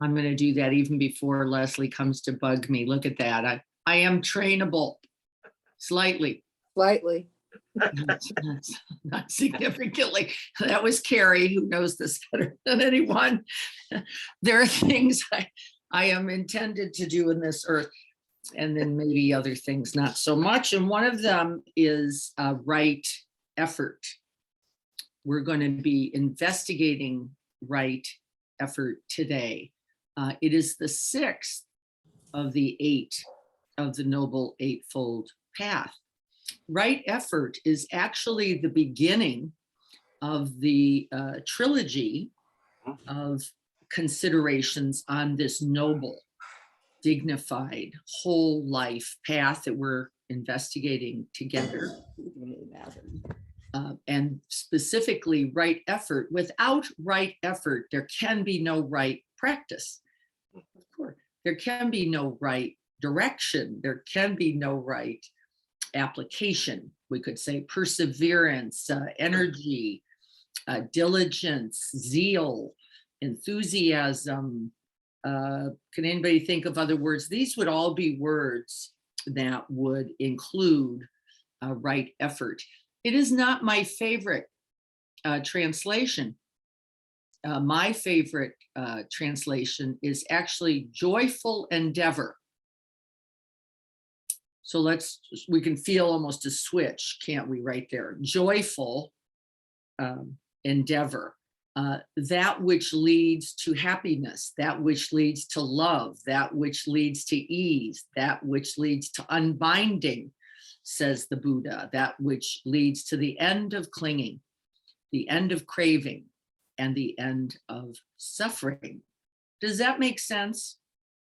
I'm going to do that even before Leslie comes to bug me. Look at that. I am trainable slightly. Slightly. Not significantly. That was Carrie, who knows this better than anyone. There are things I am intended to do in this earth, and then maybe other things not so much. And one of them is right effort. We're going to be investigating right effort today. It is the 6th of the 8 of the Noble Eightfold Path. Right effort is actually the beginning of the trilogy of considerations on this noble, dignified, whole life path that we're investigating together. And specifically right effort. Without right effort, there can be no right practice. Of course, there can be no right direction. There can be no right application. We could say perseverance, energy, diligence, zeal, enthusiasm. Can anybody think of other words? These would all be words that would include right effort. It is not my favorite translation. My favorite translation is actually joyful endeavor. So we can feel almost a switch, can't we, right there? Joyful endeavor, that which leads to happiness, that which leads to love, that which leads to ease, that which leads to unbinding, says the Buddha, that which leads to the end of clinging, the end of craving, and the end of suffering. Does that make sense?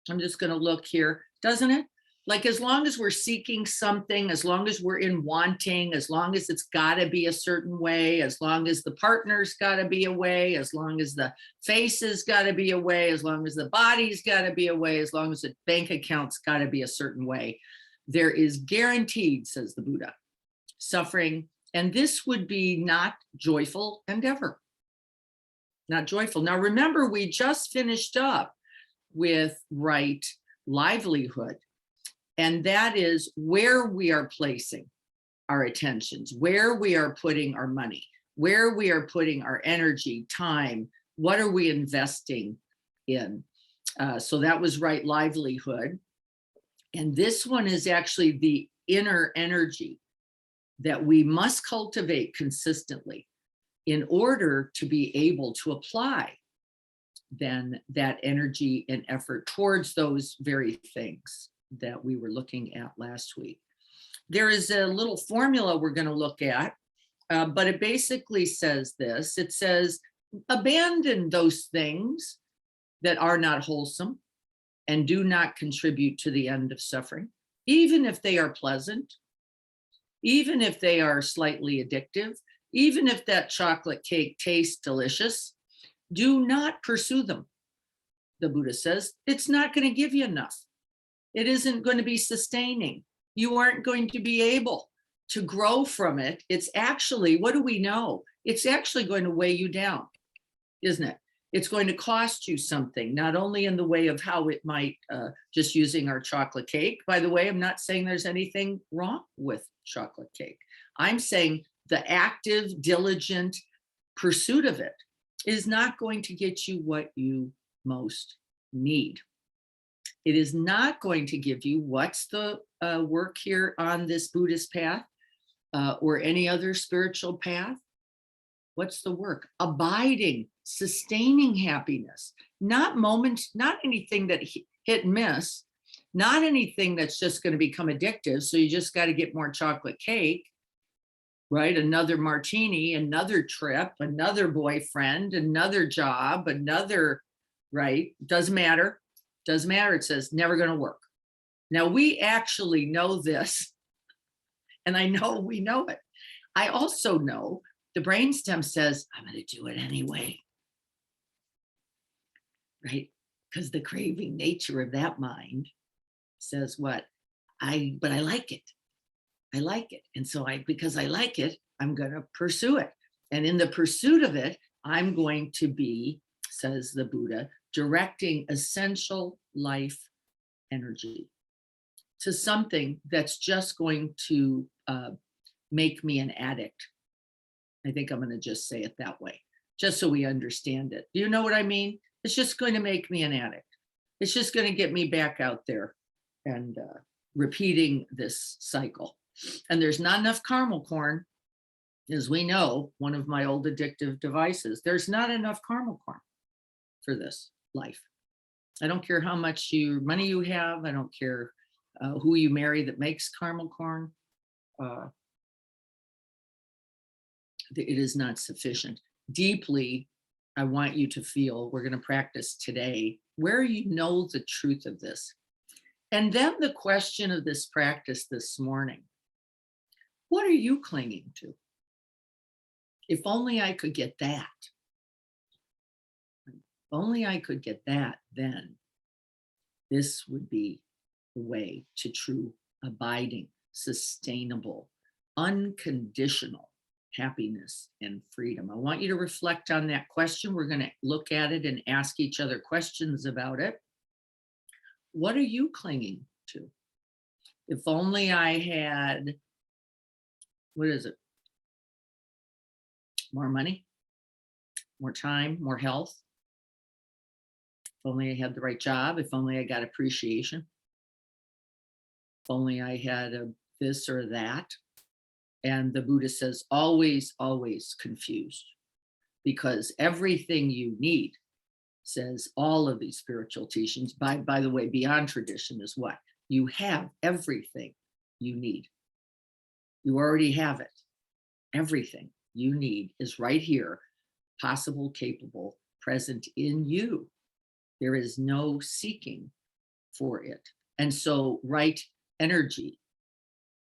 I'm just going to look here, doesn't it? Like, as long as we're seeking something, as long as we're in wanting, as long as it's got to be a certain way, as long as the partner's got to be a way, as long as the face has got to be a way, as long as the body's got to be a way, as long as the bank account's got to be a certain way, there is guaranteed, says the Buddha, suffering. And this would be not joyful endeavor. Not joyful. Now, remember, we just finished up with right livelihood. And that is where we are placing our attentions, where we are putting our money, where we are putting our energy, time, what are we investing in? So that was right livelihood. And this one is actually the inner energy that we must cultivate consistently in order to be able to apply then that energy and effort towards those very things that we were looking at last week. There is a little formula we're going to look at, but it basically says this. It says, abandon those things that are not wholesome and do not contribute to the end of suffering, even if they are pleasant, even if they are slightly addictive, even if that chocolate cake tastes delicious. Do not pursue them. The Buddha says, it's not going to give you enough. It isn't going to be sustaining. You aren't going to be able to grow from it. It's actually, what do we know? It's actually going to weigh you down, isn't it? It's going to cost you something, not only in the way of how it might, just using our chocolate cake. By the way, I'm not saying there's anything wrong with chocolate cake. I'm saying the active, diligent pursuit of it is not going to get you what you most need. It is not going to give you, what's the work here on this Buddhist path or any other spiritual path? What's the work? Abiding, sustaining happiness, not moments, not anything that hit and miss, not anything that's just going to become addictive. So you just got to get more chocolate cake, right? Another martini, another trip, another boyfriend, another job, another, right? Doesn't matter. Doesn't matter. It says never going to work. Now we actually know this, and I know we know it. I also know the brainstem says, I'm going to do it anyway, right? Because the craving nature of that mind says what? But I like it. I like it. And so because I like it, I'm going to pursue it. And in the pursuit of it, I'm going to be says the Buddha, directing essential life energy to something that's just going to make me an addict. I think I'm going to just say it that way, just so we understand it. Do you know what I mean? It's just going to make me an addict. It's just going to get me back out there and repeating this cycle. And there's not enough caramel corn, as we know, one of my old addictive devices. There's not enough caramel corn for this life. I don't care how much money you have. I don't care who you marry that makes caramel corn. It is not sufficient. Deeply, I want you to feel, we're going to practice today, where you know the truth of this. And then the question of this practice this morning, what are you clinging to? If only I could get that. If only I could get that, then this would be the way to true, abiding, sustainable, unconditional happiness and freedom. I want you to reflect on that question. We're going to look at it and ask each other questions about it. What are you clinging to? If only I had, what is it? More money, more time, more health. If only I had the right job. If only I got appreciation. If only I had this or that. And the Buddha says, always, always confused, because everything you need, says all of these spiritual teachings, by the way, beyond tradition, is what? You have everything you need. You already have it. Everything you need is right here, possible, capable, present in you. There is no seeking for it. And so right energy,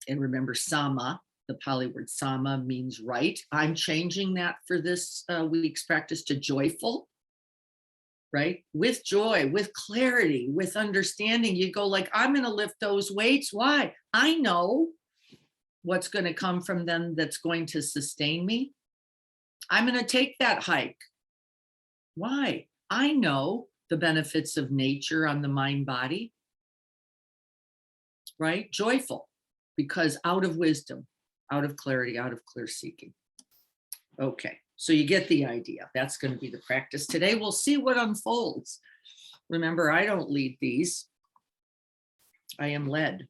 and remember sama, the Pali word sama means right. I'm changing that for this week's practice to joyful, right? With joy, with clarity, with understanding. You go like, I'm going to lift those weights. Why? I know what's going to come from them that's going to sustain me. I'm going to take that hike. Why? I know the benefits of nature on the mind body, right? Joyful, because out of wisdom, out of clarity, out of clear seeking. Okay, so you get the idea. That's going to be the practice today. We'll see what unfolds. Remember, I don't lead these. I am led.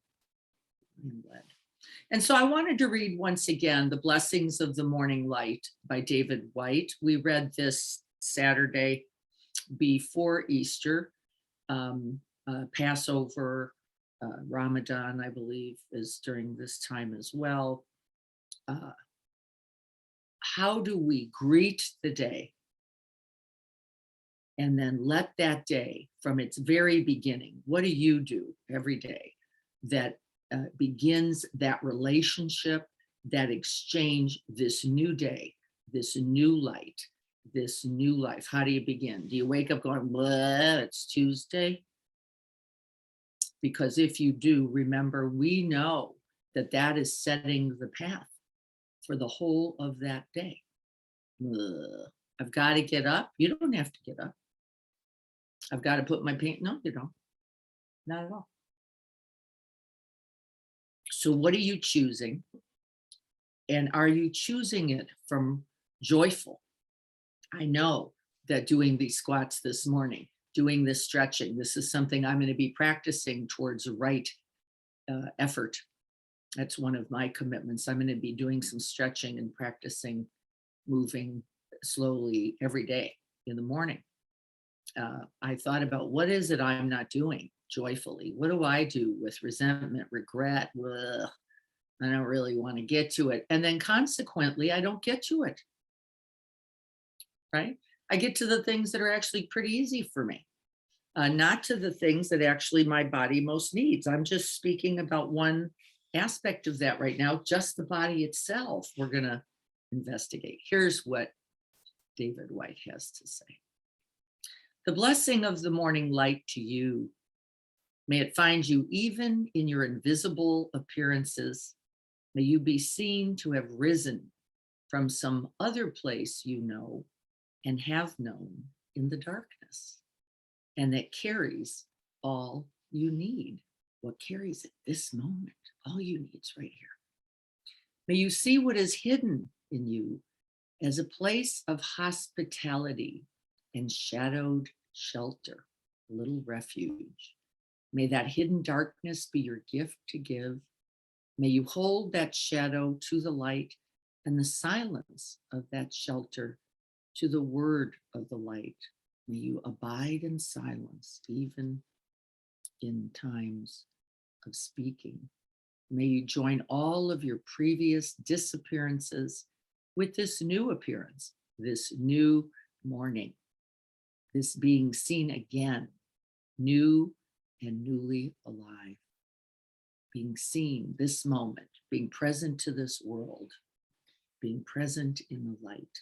And so I wanted to read once again The Blessings of the Morning Light by David White. We read this Saturday before Easter. Passover, Ramadan, I believe, is during this time as well. How do we greet the day and then let that day from its very beginning, what do you do every day that begins that relationship, that exchange, this new day, this new light, this new life? How do you begin? Do you wake up going, blah, it's Tuesday? Because if you do, remember, we know that that is setting the path for the whole of that day. I've got to get up. You don't have to get up. I've got to put my paint. No, you don't. Not at all. So what are you choosing? And are you choosing it from joyful? I know that doing these squats this morning, doing this stretching, this is something I'm going to be practicing towards right effort. That's one of my commitments. I'm going to be doing some stretching and practicing moving slowly every day in the morning. I thought about, what is it I'm not doing joyfully? What do I do with resentment, regret? Ugh, I don't really want to get to it. And then consequently, I don't get to it, right? I get to the things that are actually pretty easy for me, not to the things that actually my body most needs. I'm just speaking about one aspect of that right now, just the body itself. We're going to investigate. Here's what David White has to say. The blessing of the morning light to you. May it find you even in your invisible appearances. May you be seen to have risen from some other place you know and have known in the darkness and that carries all you need. What carries it? This moment. All you need is right here. May you see what is hidden in you as a place of hospitality and shadowed shelter, a little refuge. May that hidden darkness be your gift to give. May you hold that shadow to the light and the silence of that shelter to the word of the light. May you abide in silence, even in times of speaking. May you join all of your previous disappearances with this new appearance, this new morning, this being seen again, new and newly alive, being seen this moment, being present to this world, being present in the light,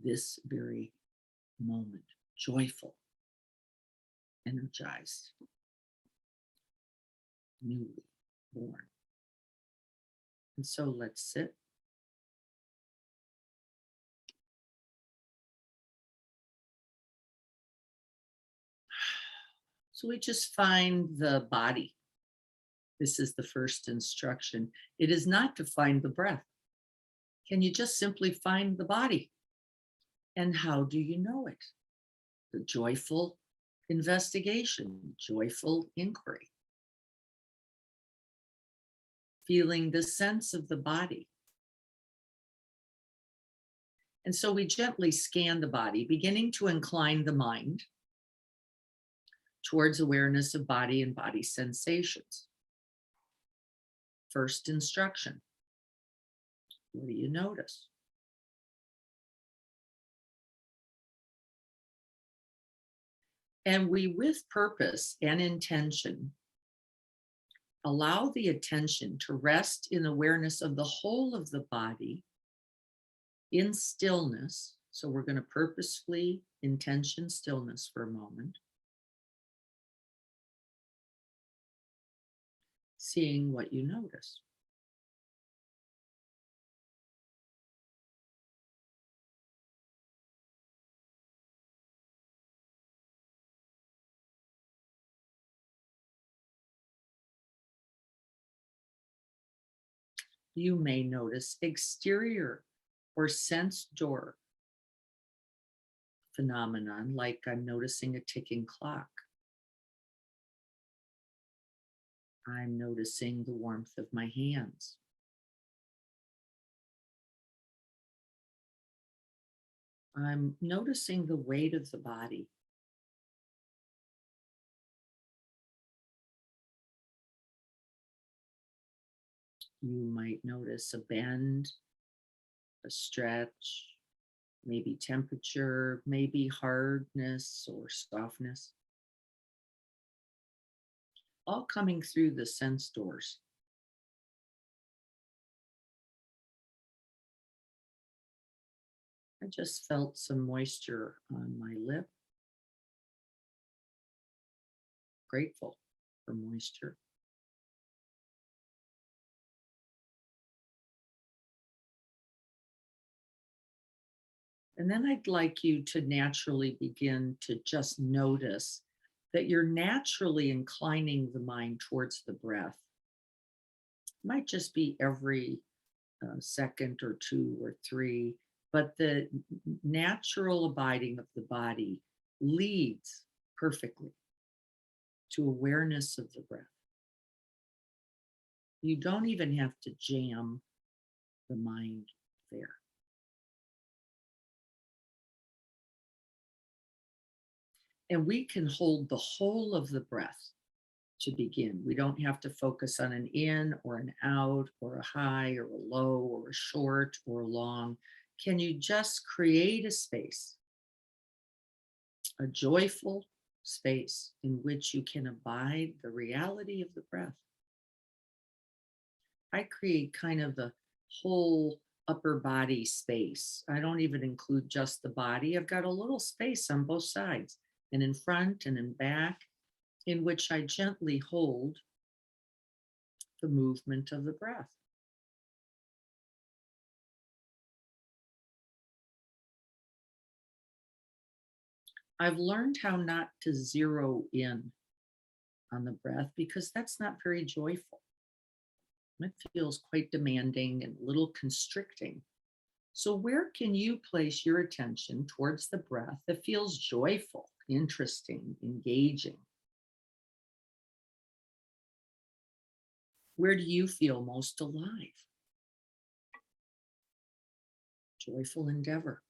this very moment, joyful, energized, newly born. And so let's sit. So we just find the body. This is the first instruction. It is not to find the breath. Can you just simply find the body? And how do you know it? The joyful investigation, joyful inquiry. Feeling the sense of the body. And so we gently scan the body, beginning to incline the mind towards awareness of body and body sensations. First instruction. What do you notice? And we, with purpose and intention, allow the attention to rest in awareness of the whole of the body in stillness. So we're going to purposefully intention stillness for a moment. Seeing what you notice. You may notice exterior or sense door phenomenon, like I'm noticing a ticking clock. I'm noticing the warmth of my hands. I'm noticing the weight of the body. You might notice a bend, a stretch, maybe temperature, maybe hardness or softness, all coming through the sense doors. I just felt some moisture on my lip. Grateful for moisture. And then I'd like you to naturally begin to just notice that you're naturally inclining the mind towards the breath. It might just be every second or two or three, but the natural abiding of the body leads perfectly to awareness of the breath. You don't even have to jam the mind there. And we can hold the whole of the breath to begin. We don't have to focus on an in or an out or a high or a low or a short or a long. Can you just create a space, a joyful space in which you can abide the reality of the breath? I create kind of the whole upper body space. I don't even include just the body. I've got a little space on both sides and in front and in back, in which I gently hold the movement of the breath. I've learned how not to zero in on the breath because that's not very joyful. It feels quite demanding and a little constricting. So, where can you place your attention towards the breath that feels joyful, interesting, engaging? Where do you feel most alive? Joyful endeavor.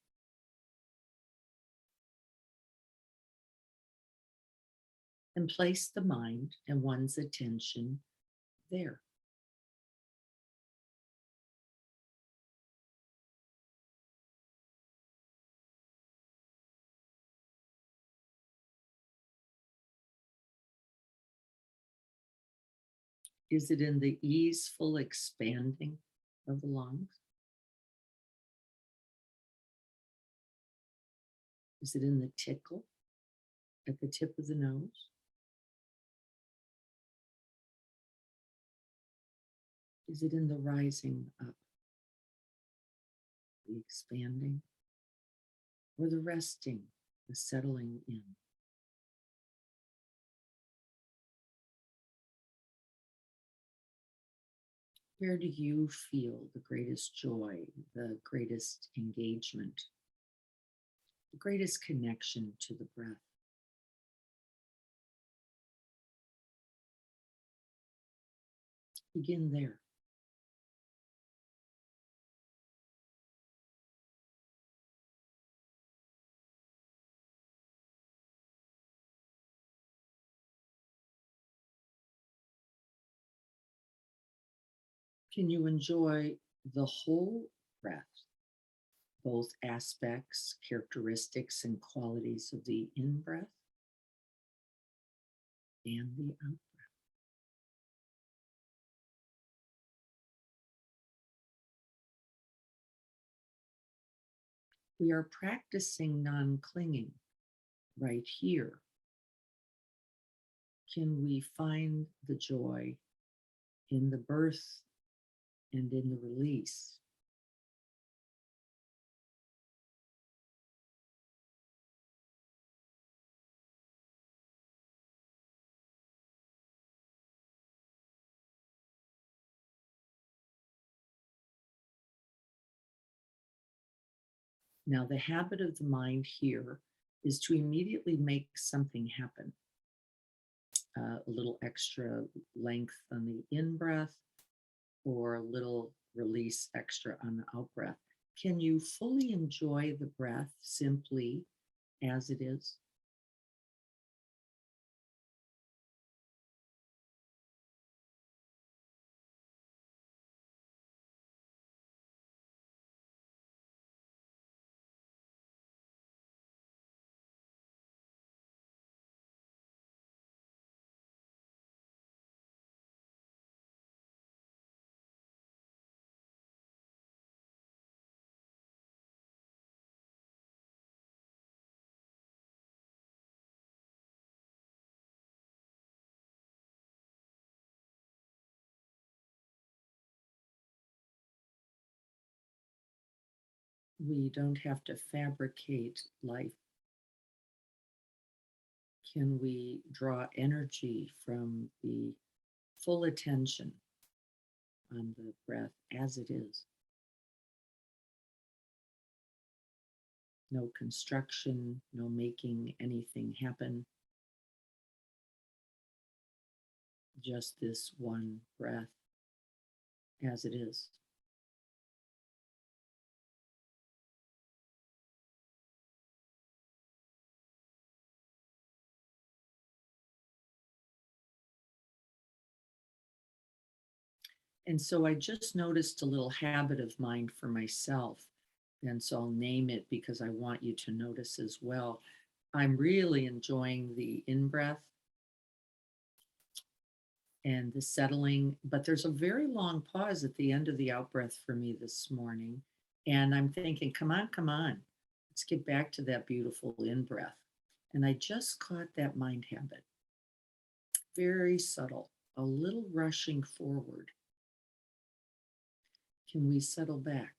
And place the mind and one's attention there. Is it in the easeful expanding of the lungs? Is it in the tickle at the tip of the nose? Is it in the rising up, the expanding, or the resting, the settling in? Where do you feel the greatest joy, the greatest engagement, the greatest connection to the breath? Begin there. Can you enjoy the whole breath, both aspects, characteristics, and qualities of the in breath and the out? We are practicing non clinging right here. Can we find the joy in the birth and in the release? Now, the habit of the mind here is to immediately make something happen. A little extra length on the in breath or a little release extra on the out breath. Can you fully enjoy the breath simply as it is? We don't have to fabricate life. Can we draw energy from the full attention on the breath as it is? No construction, no making anything happen, just this one breath as it is. And so I just noticed a little habit of mine for myself. And so I'll name it because I want you to notice as well. I'm really enjoying the in breath and the settling, but there's a very long pause at the end of the out breath for me this morning. And I'm thinking, come on, come on, let's get back to that beautiful in breath. And I just caught that mind habit, very subtle, a little rushing forward. Can we settle back?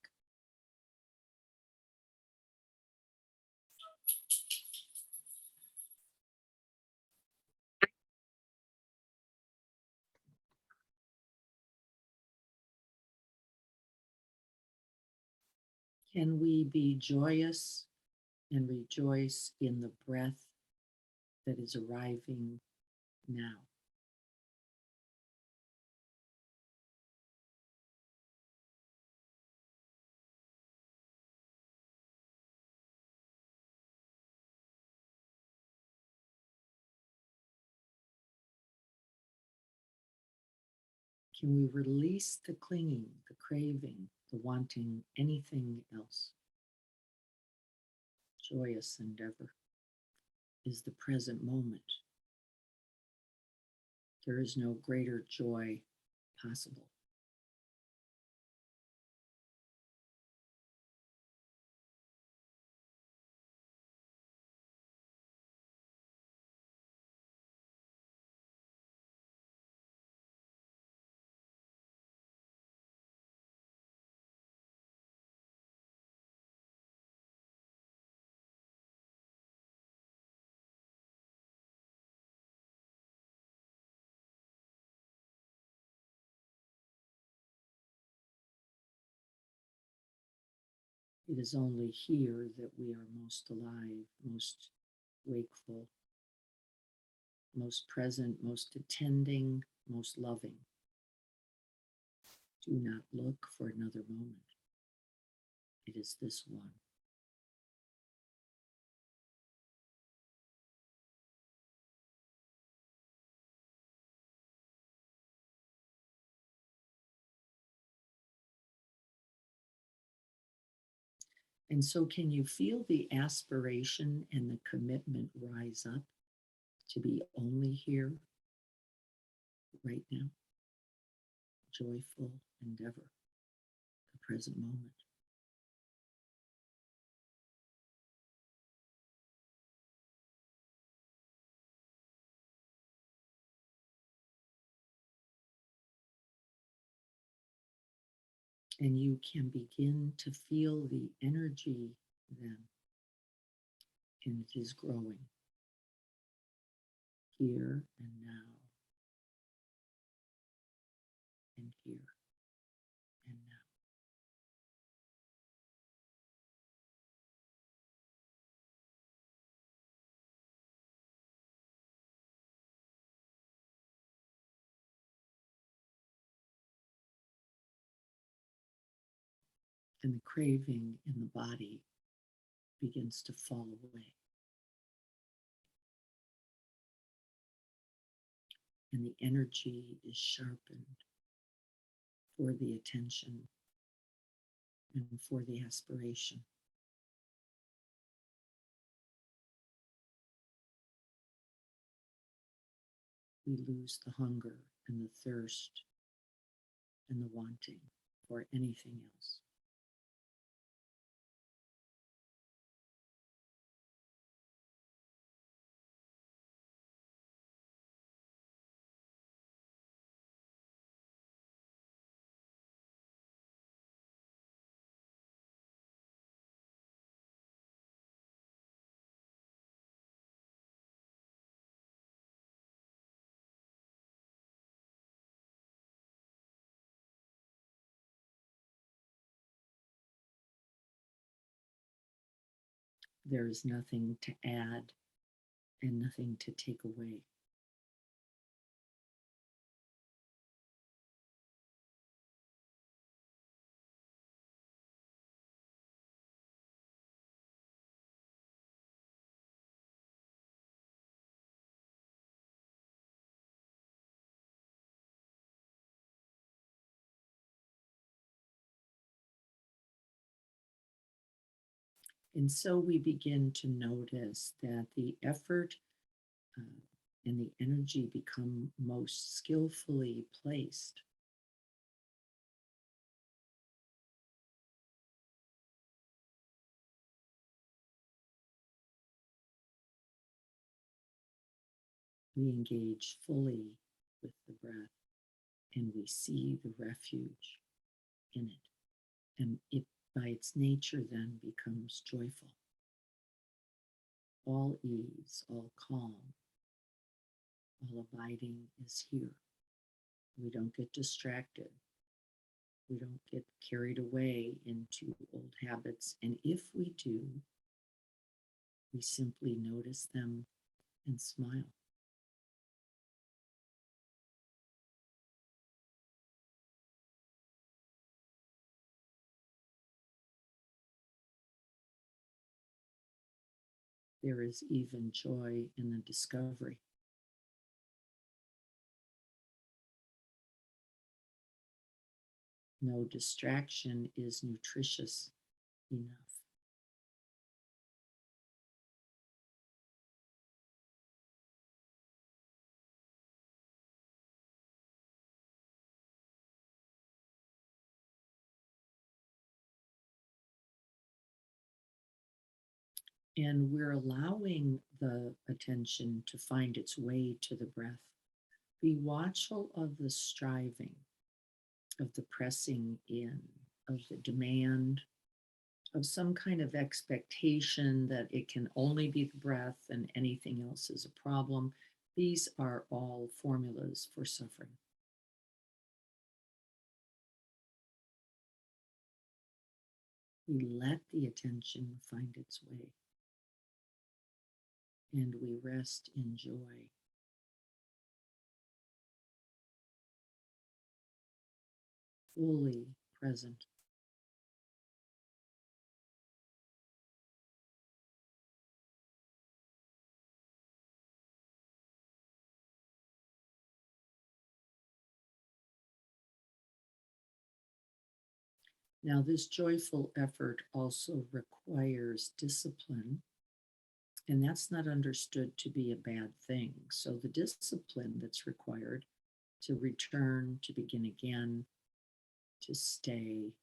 Can we be joyous and rejoice in the breath that is arriving now? Can we release the clinging, the craving, the wanting anything else? Joyous endeavor is the present moment. There is no greater joy possible. It is only here that we are most alive, most wakeful, most present, most attending, most loving. Do not look for another moment. It is this one. And so, can you feel the aspiration and the commitment rise up to be only here right now? Joyful endeavor, the present moment. And you can begin to feel the energy then, and it is growing here and now, and here and now. And the craving in the body begins to fall away. And the energy is sharpened for the attention and for the aspiration. We lose the hunger and the thirst and the wanting for anything else. There is nothing to add and nothing to take away. And so we begin to notice that the effort uh, and the energy become most skillfully placed we engage fully with the breath and we see the refuge in it. And it, by its nature, then becomes joyful. All ease, all calm, all abiding is here. We don't get distracted. We don't get carried away into old habits. And if we do, we simply notice them and smile. There is even joy in the discovery. No distraction is nutritious enough. And we're allowing the attention to find its way to the breath. Be watchful of the striving, of the pressing in, of the demand, of some kind of expectation that it can only be the breath and anything else is a problem. These are all formulas for suffering. We let the attention find its way, and we rest in joy. Fully present. Now, this joyful effort also requires discipline, and that's not understood to be a bad thing. So, the discipline that's required to return, to begin again, to stay,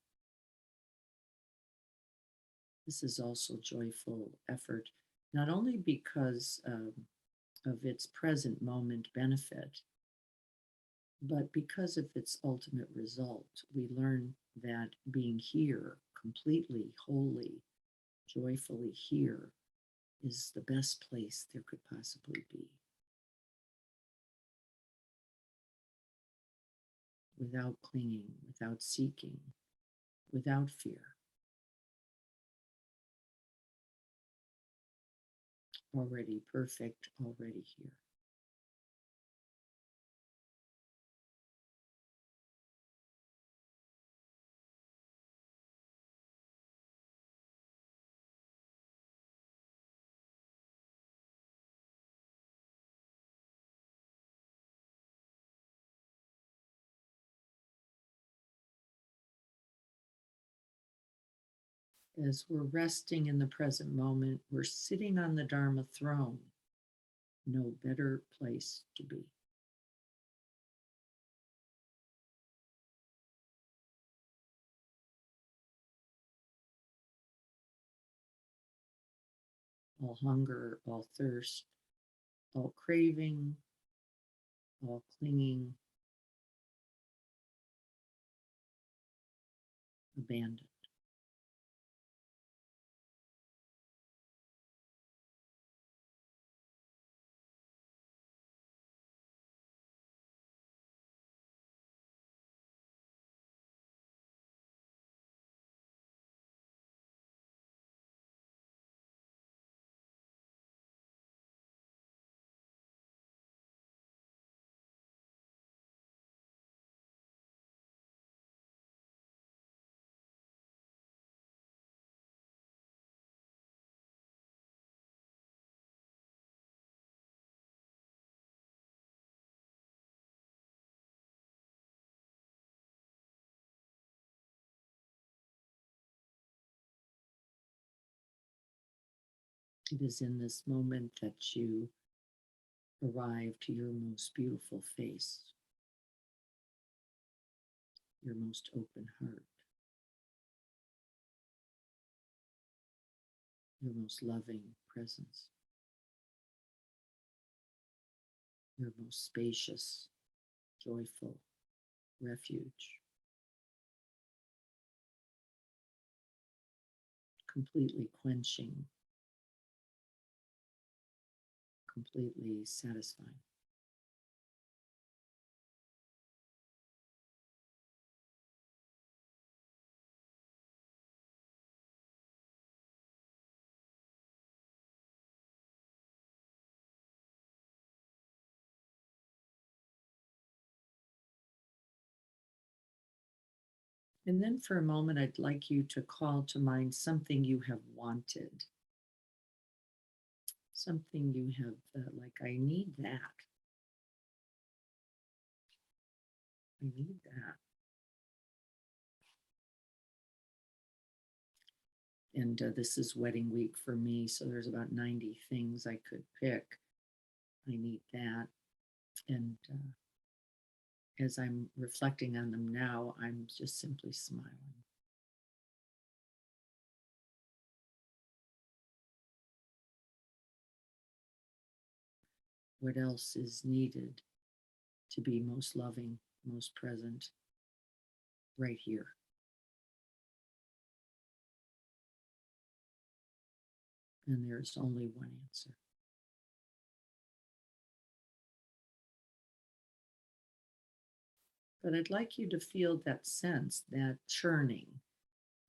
this is also joyful effort, not only because of its present moment benefit, but because of its ultimate result. We learn that being here, completely, wholly, joyfully here, is the best place there could possibly be. Without clinging, without seeking, without fear. Already perfect, already here. As we're resting in the present moment, we're sitting on the Dharma throne. No better place to be. All hunger, all thirst, all craving, all clinging, abandoned. It is in this moment that you arrive to your most beautiful face, your most open heart, your most loving presence, your most spacious, joyful refuge, completely quenching, completely satisfying. And then for a moment, I'd like you to call to mind something you have wanted, something you have, like, I need that. I need that. And this is wedding week for me, so there's about 90 things I could pick. I need that. And as I'm reflecting on them now, I'm just simply smiling. What else is needed to be most loving, most present right here? And there's only one answer. But I'd like you to feel that sense, that churning.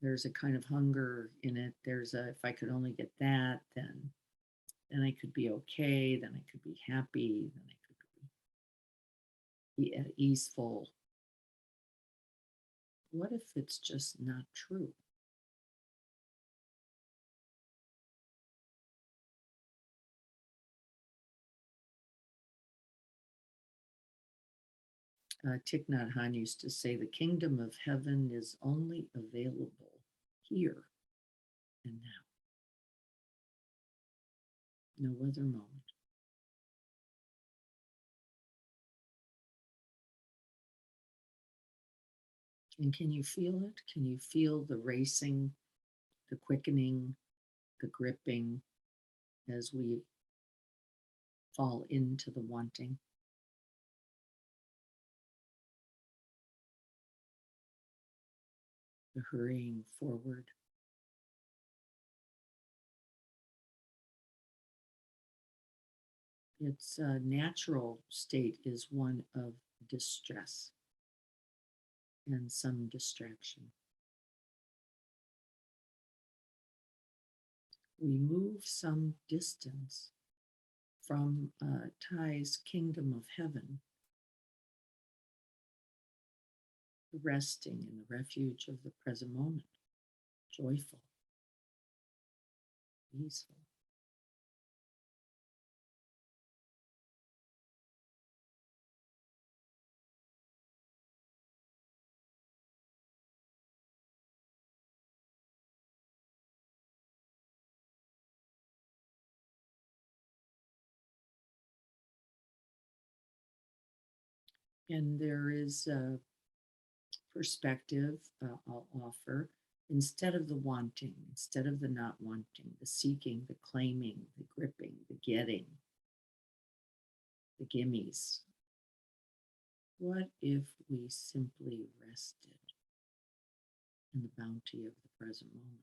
There's a kind of hunger in it. There's a, if I could only get that, then I could be okay, then I could be happy, then I could be easeful. What if it's just not true? Thich Nhat Hanh used to say, the kingdom of heaven is only available here and now, no other moment. And can you feel it? Can you feel the racing, the quickening, the gripping as we fall into the wanting? The hurrying forward. Its natural state is one of distress and some distraction. We move some distance from Thai's kingdom of heaven, resting in the refuge of the present moment, joyful, peaceful. And there is a perspective I'll offer. Instead of the wanting, instead of the not wanting, the seeking, the claiming, the gripping, the getting, the gimmies, what if we simply rested in the bounty of the present moment?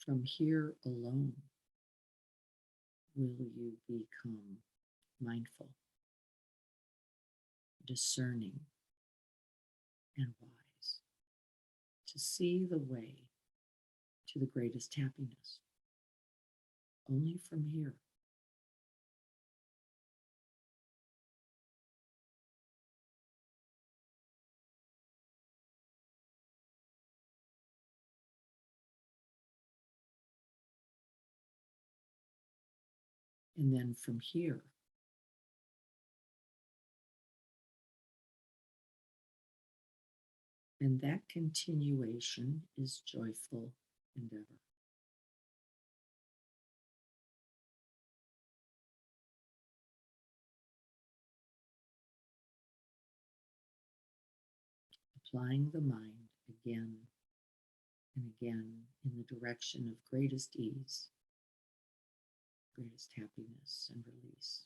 From here alone, will you become mindful, discerning, and wise to see the way to the greatest happiness only from here. And then from here, and that continuation is joyful endeavor. Applying the mind again and again in the direction of greatest ease, greatest happiness and release.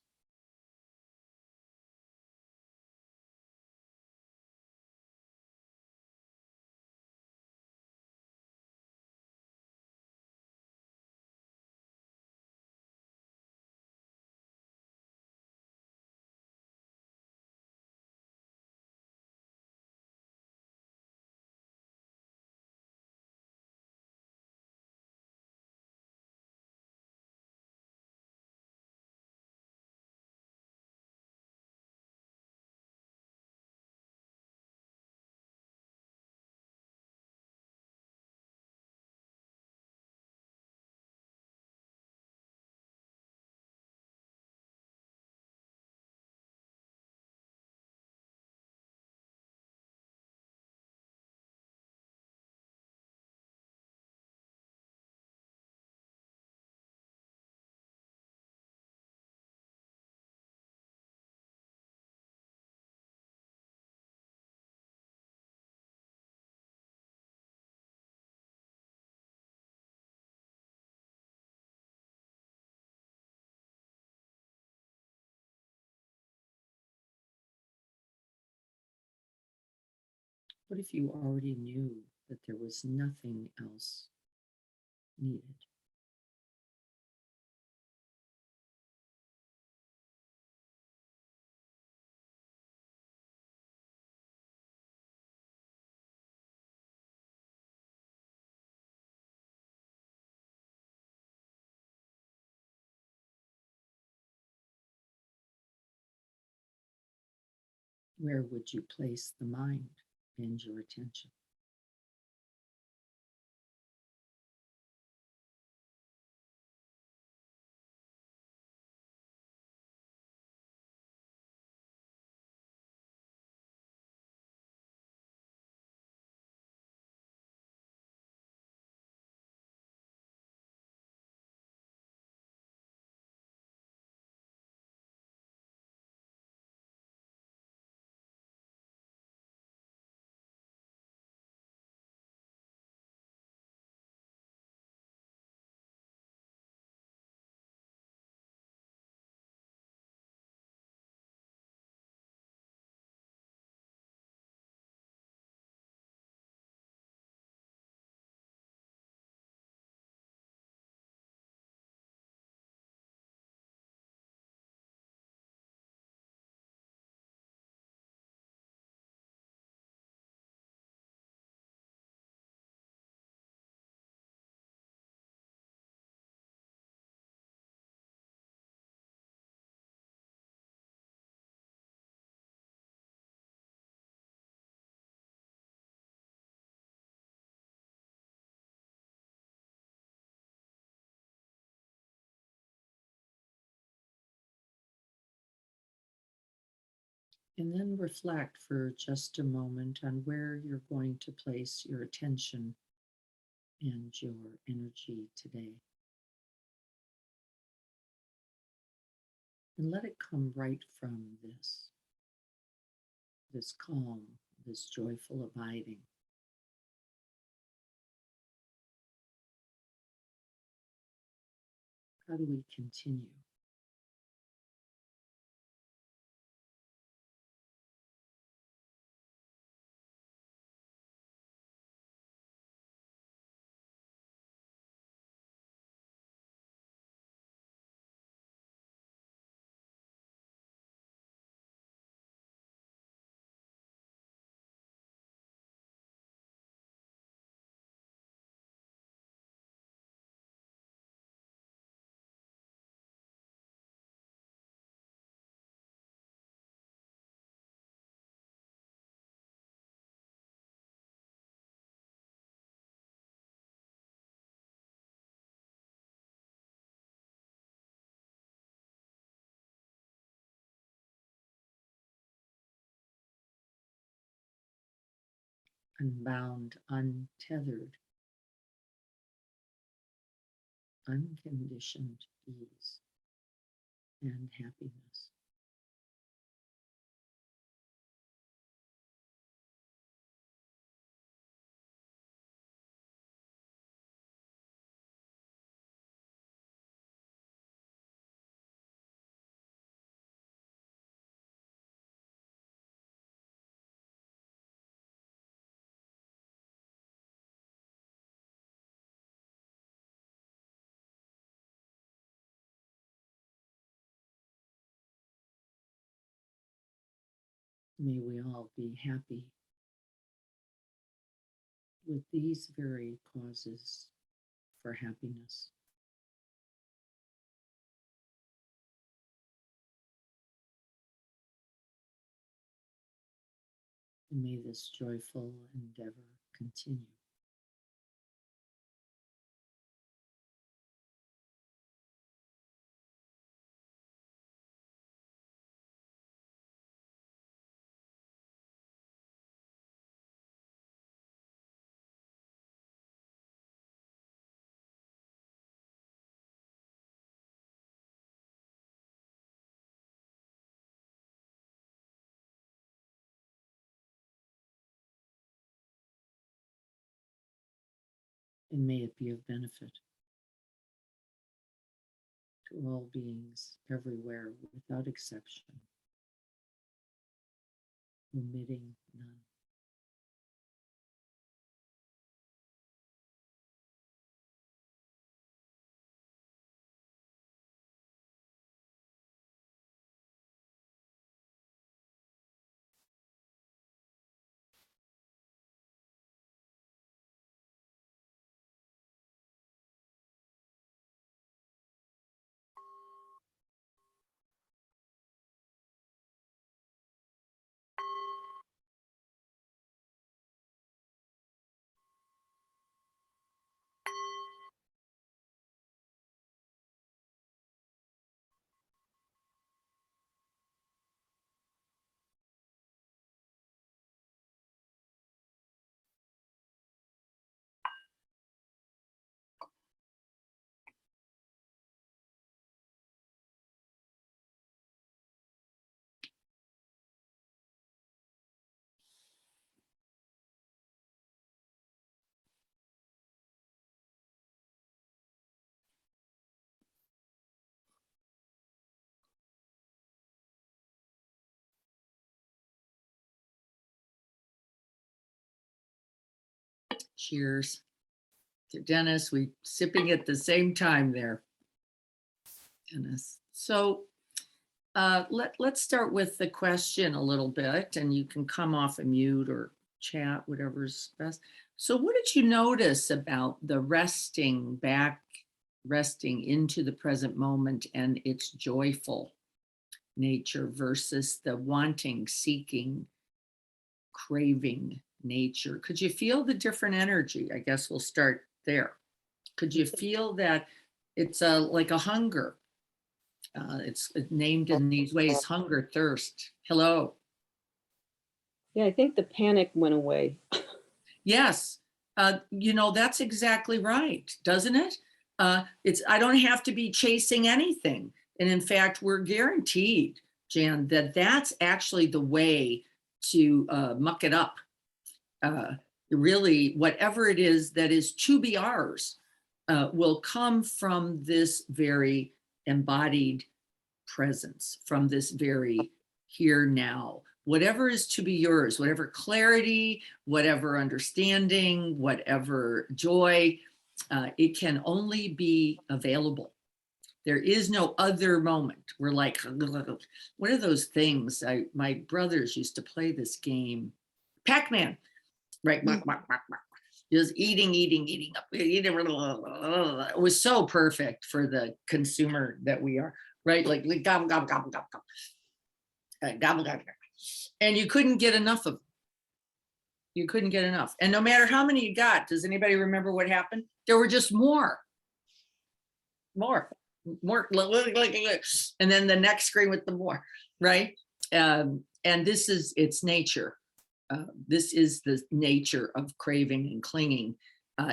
What if you already knew that there was nothing else needed? Where would you place the mind and your attention? And then reflect for just a moment on where you're going to place your attention and your energy today. And let it come right from this calm, this joyful abiding. How do we continue? Unbound, untethered, unconditioned ease and happiness. May we all be happy with these very causes for happiness. And may this joyful endeavor continue. And may it be of benefit to all beings everywhere without exception, omitting none. Cheers. To Dennis, we sipping at the same time there. Dennis. So let's start with the question a little bit, and you can come off of mute or chat, whatever's best. So what did you notice about the resting into the present moment and its joyful nature versus the wanting, seeking, craving nature? Could you feel the different energy? I guess we'll start there. Could you feel that it's like a hunger? It's named in these ways: hunger, thirst. Hello. Yeah, I think the panic went away. Yes. That's exactly right, doesn't it? I don't have to be chasing anything. And in fact, we're guaranteed, Jan, that that's actually the way to muck it up. Really, whatever it is that is to be ours will come from this very embodied presence, from this very here now. Whatever is to be yours, whatever clarity, whatever understanding, whatever joy, it can only be available. There is no other moment. We're like, what are those things? My brothers used to play this game, Pac-Man, right? Just eating. It was so perfect for the consumer that we are, right? Like gobble, gobble, gobble, gobble, gobble, gobble, gobble. And you couldn't get enough of them. You couldn't get enough. And no matter how many you got, does anybody remember what happened? There were just more. And then the next screen with the more, right? And this is its nature. This is the nature of craving and clinging.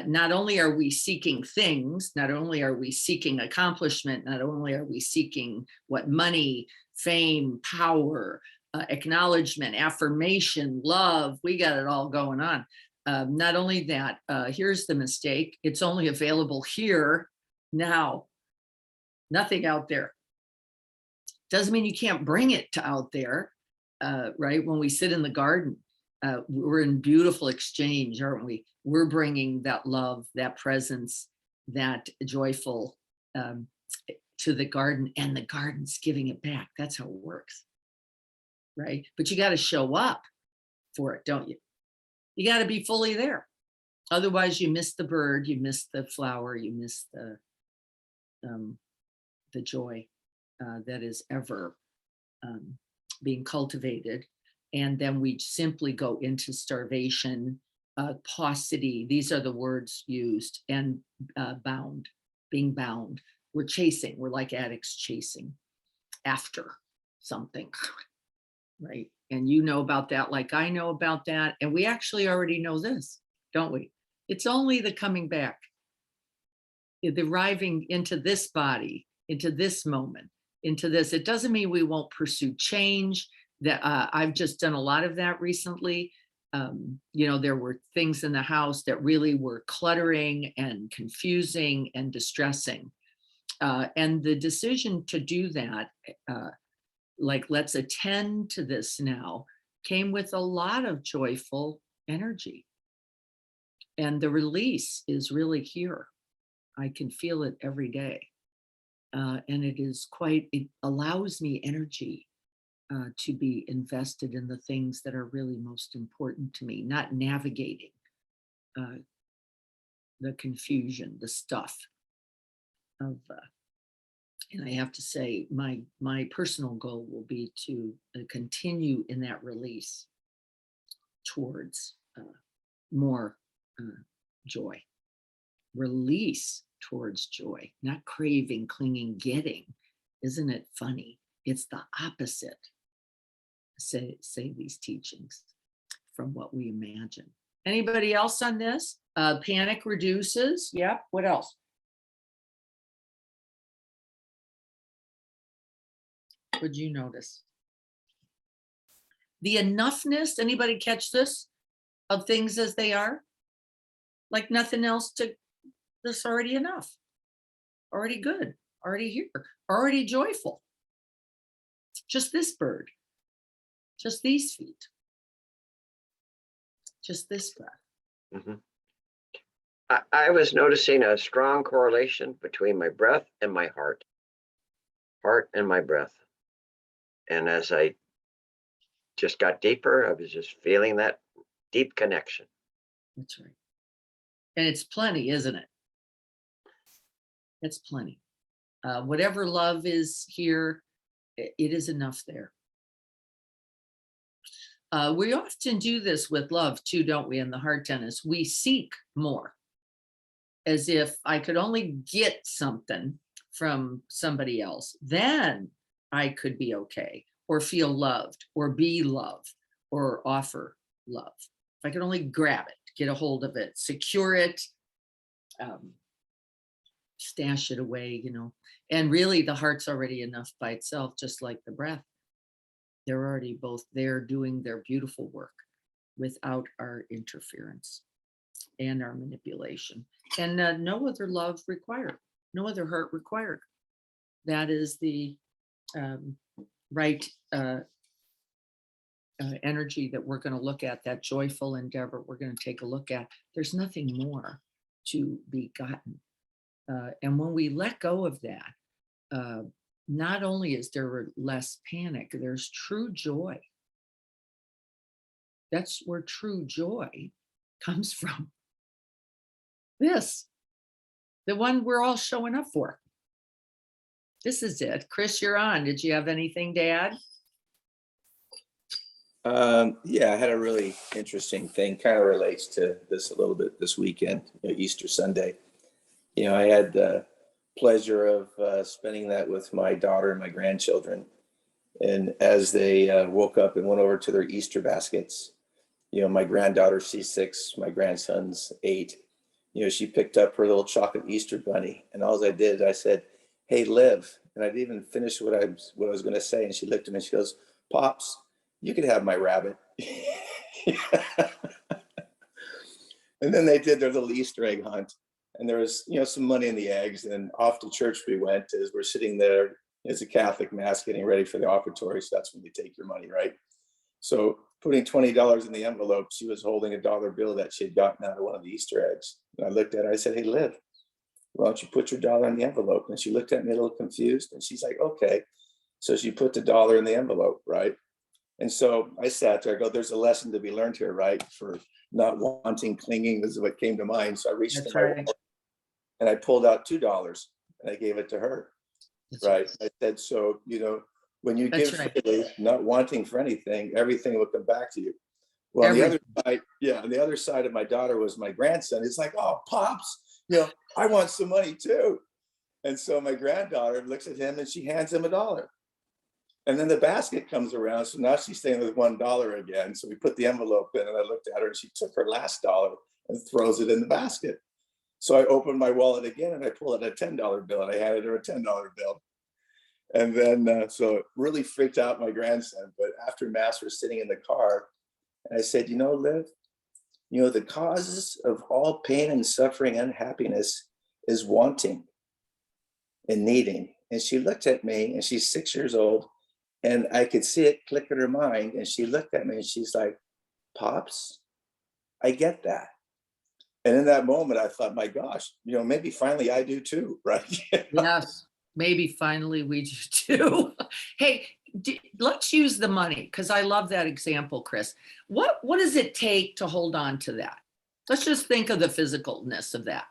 Not only are we seeking things, not only are we seeking accomplishment, not only are we seeking money, fame, power, acknowledgement, affirmation, love, we got it all going on. Not only that, here's the mistake. It's only available here now, nothing out there. Doesn't mean you can't bring it to out there, right? When we sit in the garden, we're in beautiful exchange, aren't we? We're bringing that love, that presence, that joyful to the garden, and the garden's giving it back. That's how it works, right? But you got to show up for it, don't you? You got to be fully there. Otherwise, you miss the bird, you miss the flower, you miss the joy that is ever being cultivated. And then we simply go into starvation, paucity. These are the words used, and being bound. We're chasing. We're like addicts chasing after something, right? And you know about that like I know about that. And we actually already know this, don't we? It's only the coming back, the arriving into this body, into this moment, into this. It doesn't mean we won't pursue change. That I've just done a lot of that recently. There were things in the house that really were cluttering and confusing and distressing. And the decision to do that, like let's attend to this now, came with a lot of joyful energy. And the release is really here. I can feel it every day. And it allows me energy to be invested in the things that are really most important to me, not navigating the confusion, the stuff of, and I have to say, my personal goal will be to continue in that release towards more joy, release towards joy, not craving, clinging, getting. Isn't it funny? It's the opposite. Say these teachings from what we imagine. Anybody else on this? Panic reduces. Yep. What else? What'd you notice? The enoughness. Anybody catch this? Of things as they are? Like nothing else that's already enough. Already good. Already here. Already joyful. Just this bird. Just these feet. Just this breath. I was noticing a strong correlation between my breath and my heart and my breath. And as I just got deeper, I was just feeling that deep connection. That's right. And it's plenty, isn't it? It's plenty. Whatever love is here, it is enough there. We often do this with love too, don't we? In the heart tennis, we seek more, as if I could only get something from somebody else, then I could be okay, or feel loved, or be loved, or offer love. If I could only grab it, get a hold of it, secure it, stash it away, you know. And really, the heart's already enough by itself, just like the breath. They're already both there doing their beautiful work without our interference and our manipulation. And no other love required, no other heart required. That is the right energy that we're going to look at, that joyful endeavor we're going to take a look at. There's nothing more to be gotten. And when we let go of that, not only is there less panic, there's true joy. That's where true joy comes from. This, the one we're all showing up for. This is it. Chris, you're on. Did you have anything to add? Yeah, I had a really interesting thing, kind of relates to this a little bit this weekend, Easter Sunday. I had the pleasure of spending that with my daughter and my grandchildren. And as they woke up and went over to their Easter baskets, my granddaughter, she's 6, my grandson's 8. She picked up her little chocolate Easter bunny, and all I did, I said, "Hey, Liv," and I didn't even finish what I was going to say. And she looked at me and she goes, "Pops, you could have my rabbit." And then they did their little Easter egg hunt, and there was, some money in the eggs, and off to church we went. As we're sitting there, it's a Catholic mass getting ready for the offertory, so that's when you take your money, right? So putting $20 in the envelope, she was holding a dollar bill that she had gotten out of one of the Easter eggs. And I looked at her, I said, "Hey, Liv, why don't you put your dollar in the envelope?" And she looked at me a little confused, and she's like, "Okay." So she put the dollar in the envelope, right? And so I sat there, I go, there's a lesson to be learned here, right? For not wanting, clinging, this is what came to mind. So I reached in my wallet and I pulled out $2 and I gave it to her, right? I said, so, when you give freely, not wanting for anything, everything will come back to you. Well, on the other side, on the other side of my daughter was my grandson. It's like, "Oh, Pops, I want some money too." And so my granddaughter looks at him and she hands him a dollar. And then the basket comes around. So now she's staying with $1 again. So we put the envelope in, and I looked at her and she took her last dollar and throws it in the basket. So I opened my wallet again and I pulled out a $10 bill and I handed her a $10 bill. And then, so it really freaked out my grandson. But after mass, we're sitting in the car and I said, Liv, the causes of all pain and suffering and unhappiness is wanting and needing. And she looked at me, and she's 6 years old. And I could see it click in her mind. And she looked at me and she's like, "Pops, I get that." And in that moment, I thought, my gosh, maybe finally I do too, right? Yes, maybe finally we do too. Hey, let's use the money, because I love that example, Chris. What does it take to hold on to that? Let's just think of the physicalness of that.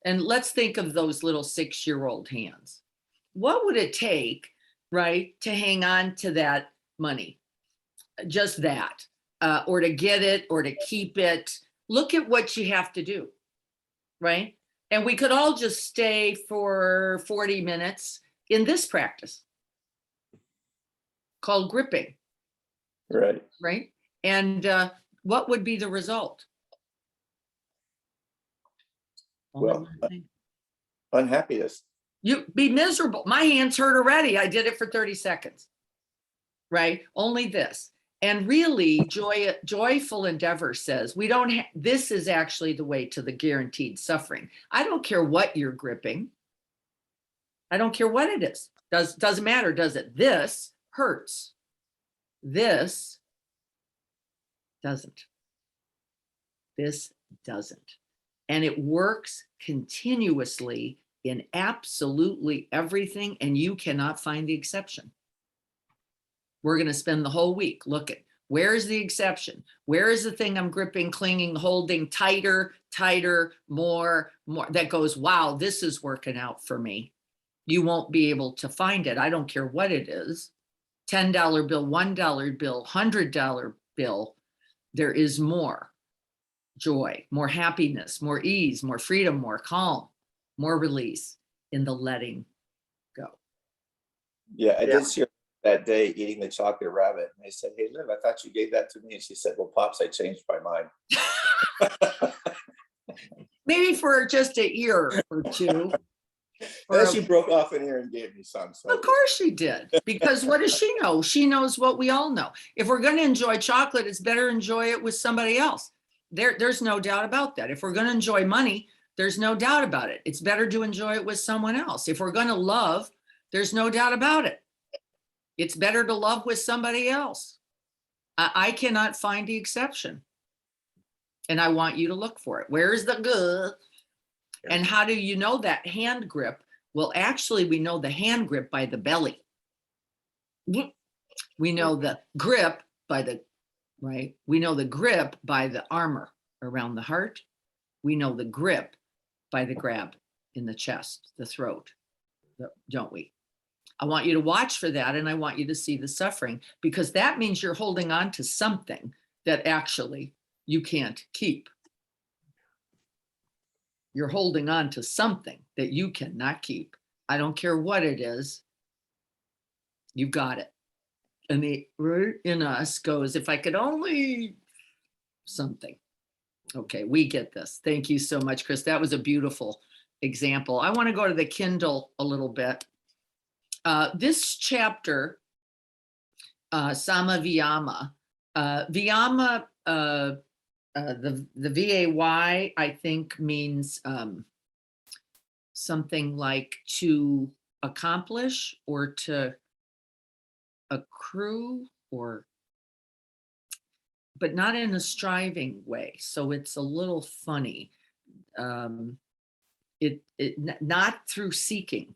And let's think of those little 6-year-old hands. What would it take, right, to hang on to that money? Just that, or to get it, or to keep it. Look at what you have to do, right? And we could all just stay for 40 minutes in this practice called gripping. Right. Right. And what would be the result? Well, unhappiness. You'd be miserable. My hands hurt already. I did it for 30 seconds. Right. Only this. And really, joyful endeavor says we don't this is actually the way to the guaranteed suffering. I don't care what you're gripping. I don't care what it is. Doesn't matter, does it? This hurts. This doesn't. This doesn't. And it works continuously in absolutely everything, and you cannot find the exception. We're going to spend the whole week looking. Where is the exception? Where is the thing I'm gripping, clinging, holding tighter, tighter, more, that goes, wow, this is working out for me. You won't be able to find it. I don't care what it is. $10 bill, $1 bill, $100 bill. There is more joy, more happiness, more ease, more freedom, more calm, more release in the letting go. Yeah, I Yeah. did see her that day eating the chocolate rabbit. And I said, hey, Liv, I thought you gave that to me. And she said, well, Pops, I changed my mind. Maybe for just an ear or two. And then she broke off an ear and gave me some. So Of course she did. Because what does she know? She knows what we all know. If we're going to enjoy chocolate, it's better enjoy it with somebody else. There's no doubt about that. If we're going to enjoy money, there's no doubt about it. It's better to enjoy it with someone else. If we're going to love, there's no doubt about it. It's better to love with somebody else. I cannot find the exception. And I want you to look for it. Where is the good? And how do you know that hand grip? Well, actually, we know the hand grip by the belly. We know the grip by the, right? We know the grip by the armor around the heart. We know the grip by the grab in the chest, the throat, don't we? I want you to watch for that, and I want you to see the suffering, because that means you're holding on to something that actually you can't keep. You're holding on to something that you cannot keep. I don't care what it is. You got it. And the root in us goes, if I could only something. Okay, we get this. Thank you so much, Chris. That was a beautiful example. I want to go to the Kindle a little bit. This chapter, Sama Viyama, Viyama, the VAY, I think, means something like to accomplish or to accrue, or, but not in a striving way. So it's a little funny. Not through seeking.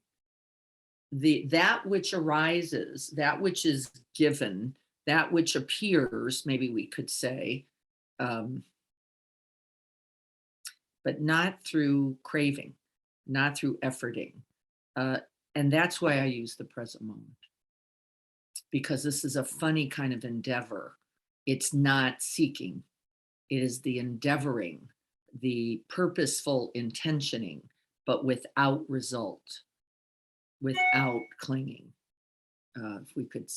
That which arises, that which is given, that which appears, maybe we could say, but not through craving, not through efforting. And that's why I use the present moment, because this is a funny kind of endeavor. It's not seeking. It is the endeavoring, the purposeful intentioning, but without result, without clinging. If we could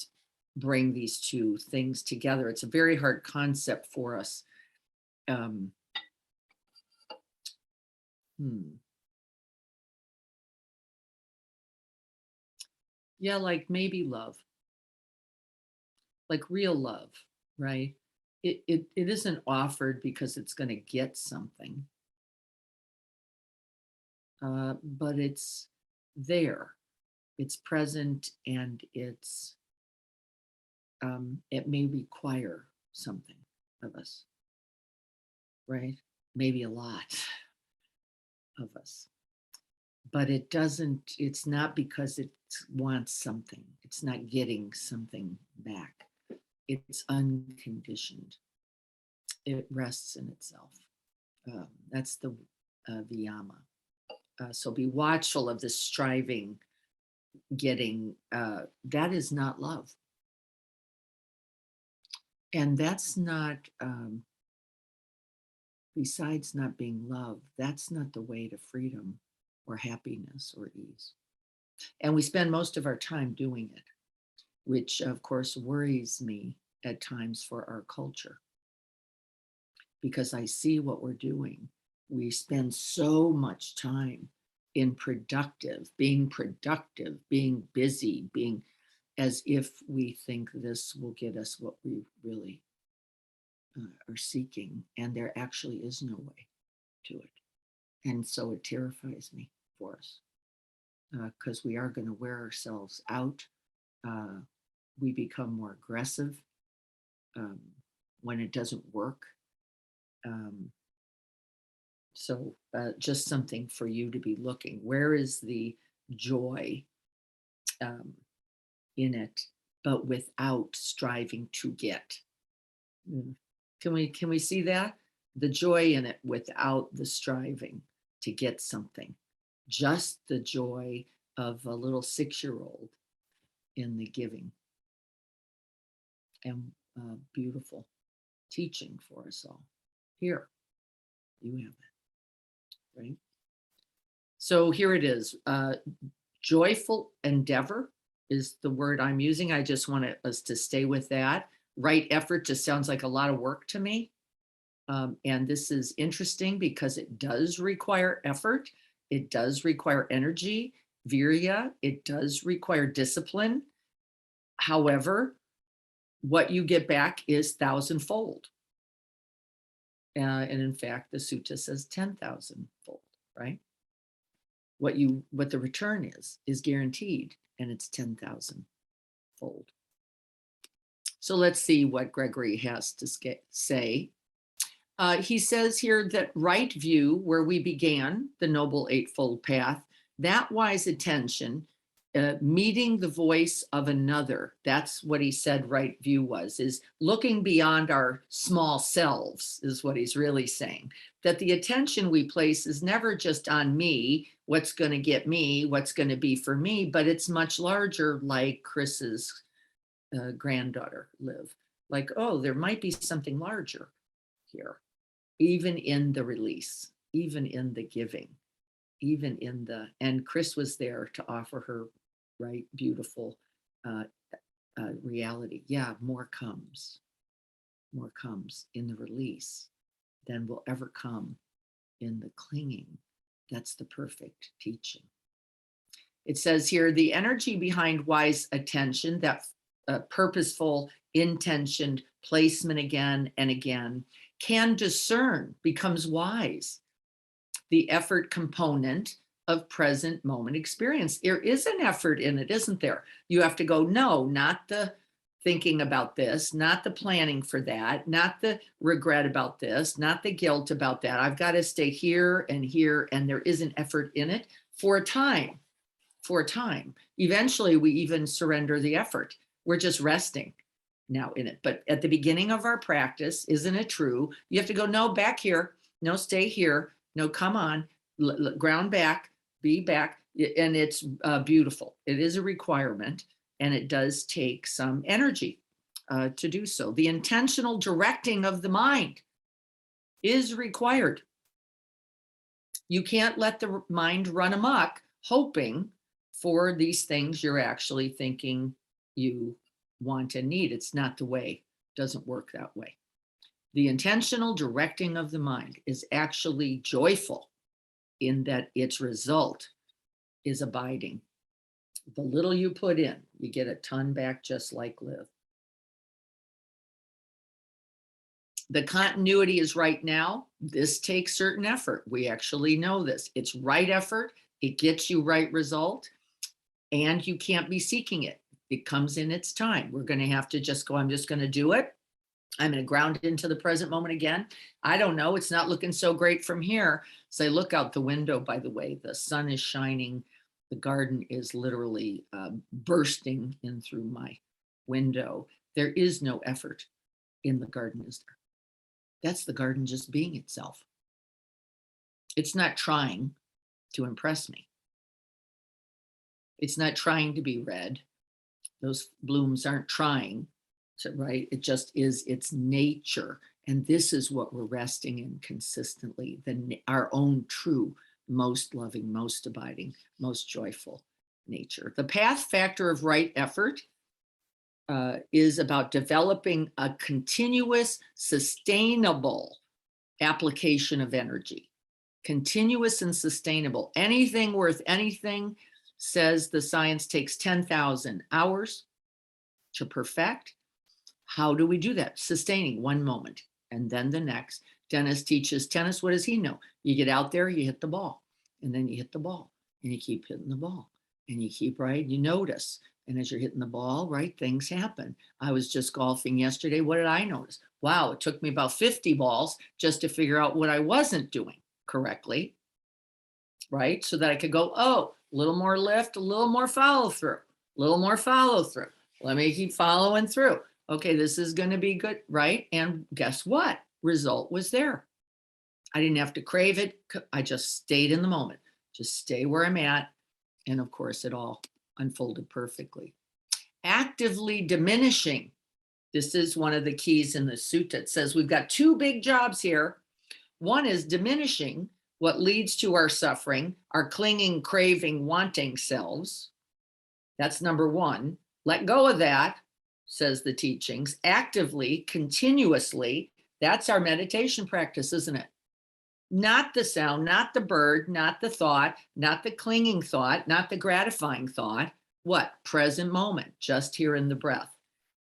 bring these two things together, it's a very hard concept for us. Yeah, like maybe love, like real love, right? It isn't offered because it's going to get something, but it's there, it's present, and it's it may require something of us, right? Maybe a lot of us, but it doesn't, it's not because it wants something, it's not getting something back. It's unconditioned. It rests in itself. That's the Viyama. So be watchful of this striving, getting, that is not love. And that's not, besides not being love, that's not the way to freedom or happiness or ease. And we spend most of our time doing it, which of course worries me at times for our culture, because I see what we're doing. We spend so much time in being productive, being busy, being, as if we think this will get us what we really are seeking. And there actually is no way to it. And so it terrifies me for us, because we are going to wear ourselves out. We become more aggressive when it doesn't work. So just something for you to be looking. Where is the joy in it, but without striving to get? Can we see that? The joy in it without the striving to get something. Just the joy of a little 6-year-old in the giving. And beautiful teaching for us all. Here, you have it, right? So here it is. Joyful endeavor is the word I'm using. I just want us to stay with that. Right effort just sounds like a lot of work to me. And this is interesting because it does require effort. It does require energy, virya. It does require discipline. However, what you get back is 1,000-fold. And in fact, the sutta says 10,000-fold, right? What the return is guaranteed, and it's 10,000-fold. So let's see what Gregory has to say. He says here that right view, where we began the Noble Eightfold Path, that wise attention, meeting the voice of another, that's what he said right view was, is looking beyond our small selves, is what he's really saying. That the attention we place is never just on me, what's going to get me, what's going to be for me, but it's much larger, like Chris's granddaughter Liv. Like, oh, there might be something larger here, even in the release, even in the giving, even in the, and Chris was there to offer her, right, beautiful reality. Yeah, more comes in the release than will ever come in the clinging. That's the perfect teaching. It says here, the energy behind wise attention, that purposeful, intentioned placement again and again, can discern, becomes wise, the effort component of present moment experience. There is an effort in it, isn't there? You have to go, no, not the thinking about this, not the planning for that, not the regret about this, not the guilt about that. I've got to stay here, and there is an effort in it for a time. Eventually, we even surrender the effort. We're just resting now in it. But at the beginning of our practice, isn't it true? You have to go, no, back here, no, stay here, no, come on, ground back, be back. And it's beautiful. It is a requirement, and it does take some energy to do so. The intentional directing of the mind is required. You can't let the mind run amok hoping for these things you're actually thinking you want and need. It's not the way. It doesn't work that way. The intentional directing of the mind is actually joyful in that its result is abiding. The little you put in, you get a ton back, just like Liv. The continuity is right now. This takes certain effort. We actually know this. It's right effort. It gets you right result, and you can't be seeking it. It comes in its time. We're going to have to just go, I'm just going to do it. I'm going to ground into the present moment again. I don't know. It's not looking so great from here. So I look out the window, by the way, the sun is shining. The garden is literally bursting in through my window. There is no effort in the garden, is there? That's the garden just being itself. It's not trying to impress me. It's not trying to be red. Those blooms aren't trying to, right? It just is its nature. And this is what we're resting in consistently, our own true, most loving, most abiding, most joyful nature. The path factor of right effort is about developing a continuous, sustainable application of energy. Continuous and sustainable. Anything worth anything, says the science, takes 10,000 hours to perfect. How do we do that? Sustaining one moment and then the next. Dennis teaches tennis. What does he know? You get out there, you hit the ball, and then you hit the ball, and you keep hitting the ball, and you keep, right? You notice. And as you're hitting the ball, right, things happen. I was just golfing yesterday. What did I notice? Wow, it took me about 50 balls just to figure out what I wasn't doing. correctly, right? So that I could go, oh, a little more lift, a little more follow through, a little more follow through. Let me keep following through. Okay, this is going to be good, right? And guess what? Result was there. I didn't have to crave it. I just stayed in the moment, just stay where I'm at. And of course, it all unfolded perfectly. Actively diminishing. This is one of the keys in the sutta. It says we've got two big jobs here. One is diminishing what leads to our suffering, our clinging, craving, wanting selves. That's number one. Let go of that, says the teachings. Actively, continuously, that's our meditation practice, isn't it? Not the sound, not the bird, not the thought, not the clinging thought, not the gratifying thought. What? Present moment, just here in the breath.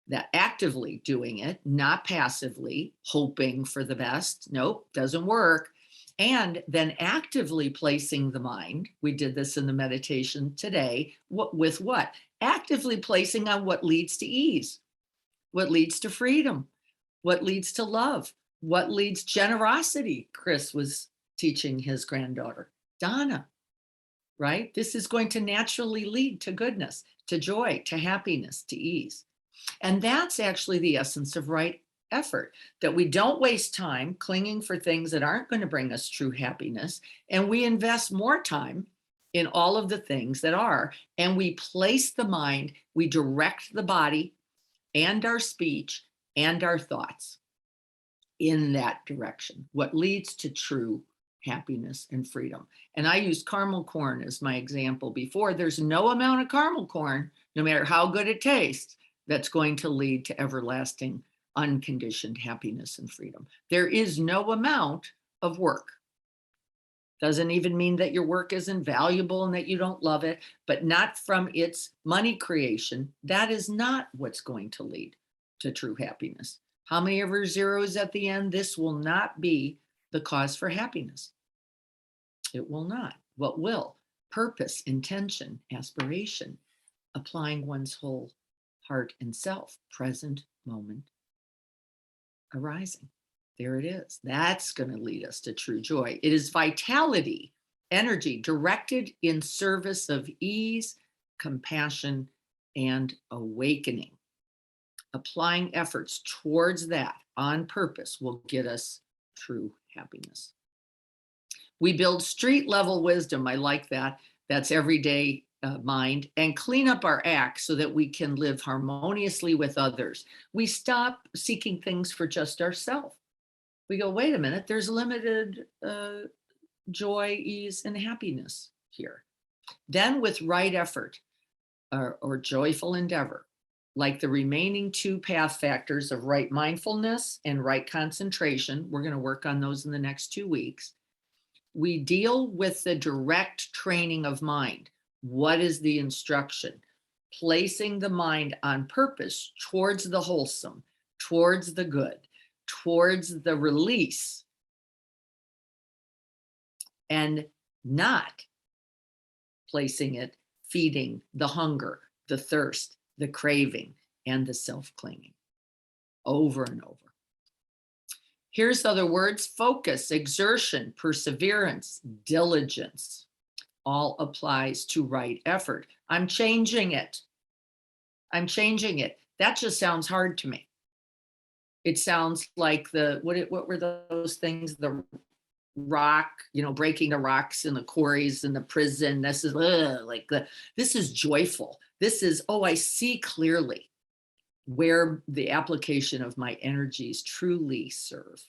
That actively doing it, not passively hoping for the best. Nope, doesn't work. And then actively placing the mind. We did this in the meditation today. With what? Actively placing on what leads to ease, what leads to freedom, what leads to love, what leads generosity. Chris was teaching his granddaughter, Donna, right? This is going to naturally lead to goodness, to joy, to happiness, to ease. And that's actually the essence of right effort, that we don't waste time clinging for things that aren't going to bring us true happiness. And we invest more time in all of the things that are. And we place the mind, we direct the body and our speech and our thoughts in that direction, what leads to true happiness and freedom. And I used caramel corn as my example before. There's no amount of caramel corn, no matter how good it tastes, that's going to lead to everlasting, unconditioned happiness and freedom. There is no amount of work. Doesn't even mean that your work isn't valuable and that you don't love it, but not from its money creation. That is not what's going to lead to true happiness. How many ever zeros at the end? This will not be the cause for happiness. It will not. What will? Purpose, intention, aspiration, applying one's whole heart and self, present moment arising. There it is. That's going to lead us to true joy. It is vitality, energy directed in service of ease, compassion, and awakening. Applying efforts towards that on purpose will get us true happiness. We build street level wisdom. I like that. That's everyday mind, and clean up our act so that we can live harmoniously with others. We stop seeking things for just ourselves. We go, wait a minute, there's limited joy, ease, and happiness here. Then with right effort or joyful endeavor, like the remaining two path factors of right mindfulness and right concentration, we're going to work on those in the next 2 weeks. We deal with the direct training of mind. What is the instruction? Placing the mind on purpose towards the wholesome, towards the good, towards the release, and not placing it feeding the hunger, the thirst, the craving, and the self-clinging over and over. Here's other words: focus, exertion, perseverance, diligence. All applies to right effort. I'm changing it. I'm changing it. That just sounds hard to me. It sounds like what were those things? The rock, breaking the rocks in the quarries in the prison. This is this is joyful. This is, oh, I see clearly where the application of my energies truly serve.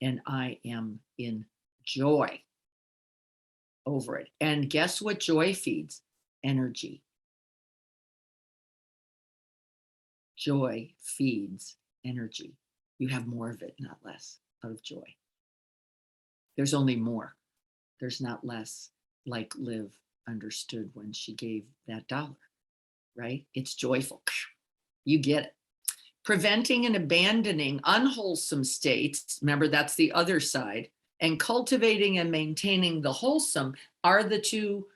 And I am in joy over it. And guess what joy feeds? Energy. Joy feeds energy. You have more of it, not less, of joy. There's only more. There's not less, like Liv understood when she gave that $1, right? It's joyful. You get it. Preventing and abandoning unwholesome states, remember that's the other side, and cultivating and maintaining the wholesome are the two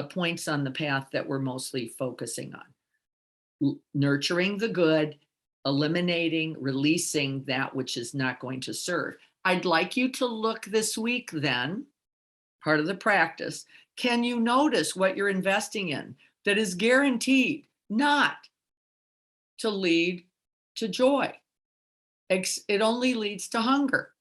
points on the path that we're mostly focusing on. Nurturing the good, eliminating, releasing that which is not going to serve. I'd like you to look this week then, part of the practice. Can you notice what you're investing in that is guaranteed not to lead to joy? It only leads to hunger.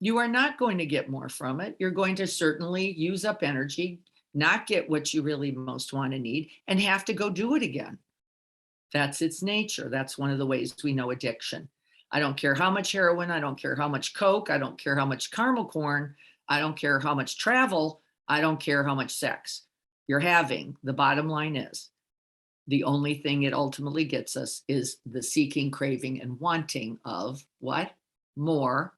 You are not going to get more from it. You're going to certainly use up energy, not get what you really most want to need, and have to go do it again. That's its nature. That's one of the ways we know addiction. I don't care how much heroin, I don't care how much coke, I don't care how much caramel corn, I don't care how much travel, I don't care how much sex you're having. The bottom line is, the only thing it ultimately gets us is the seeking, craving, and wanting of what? More.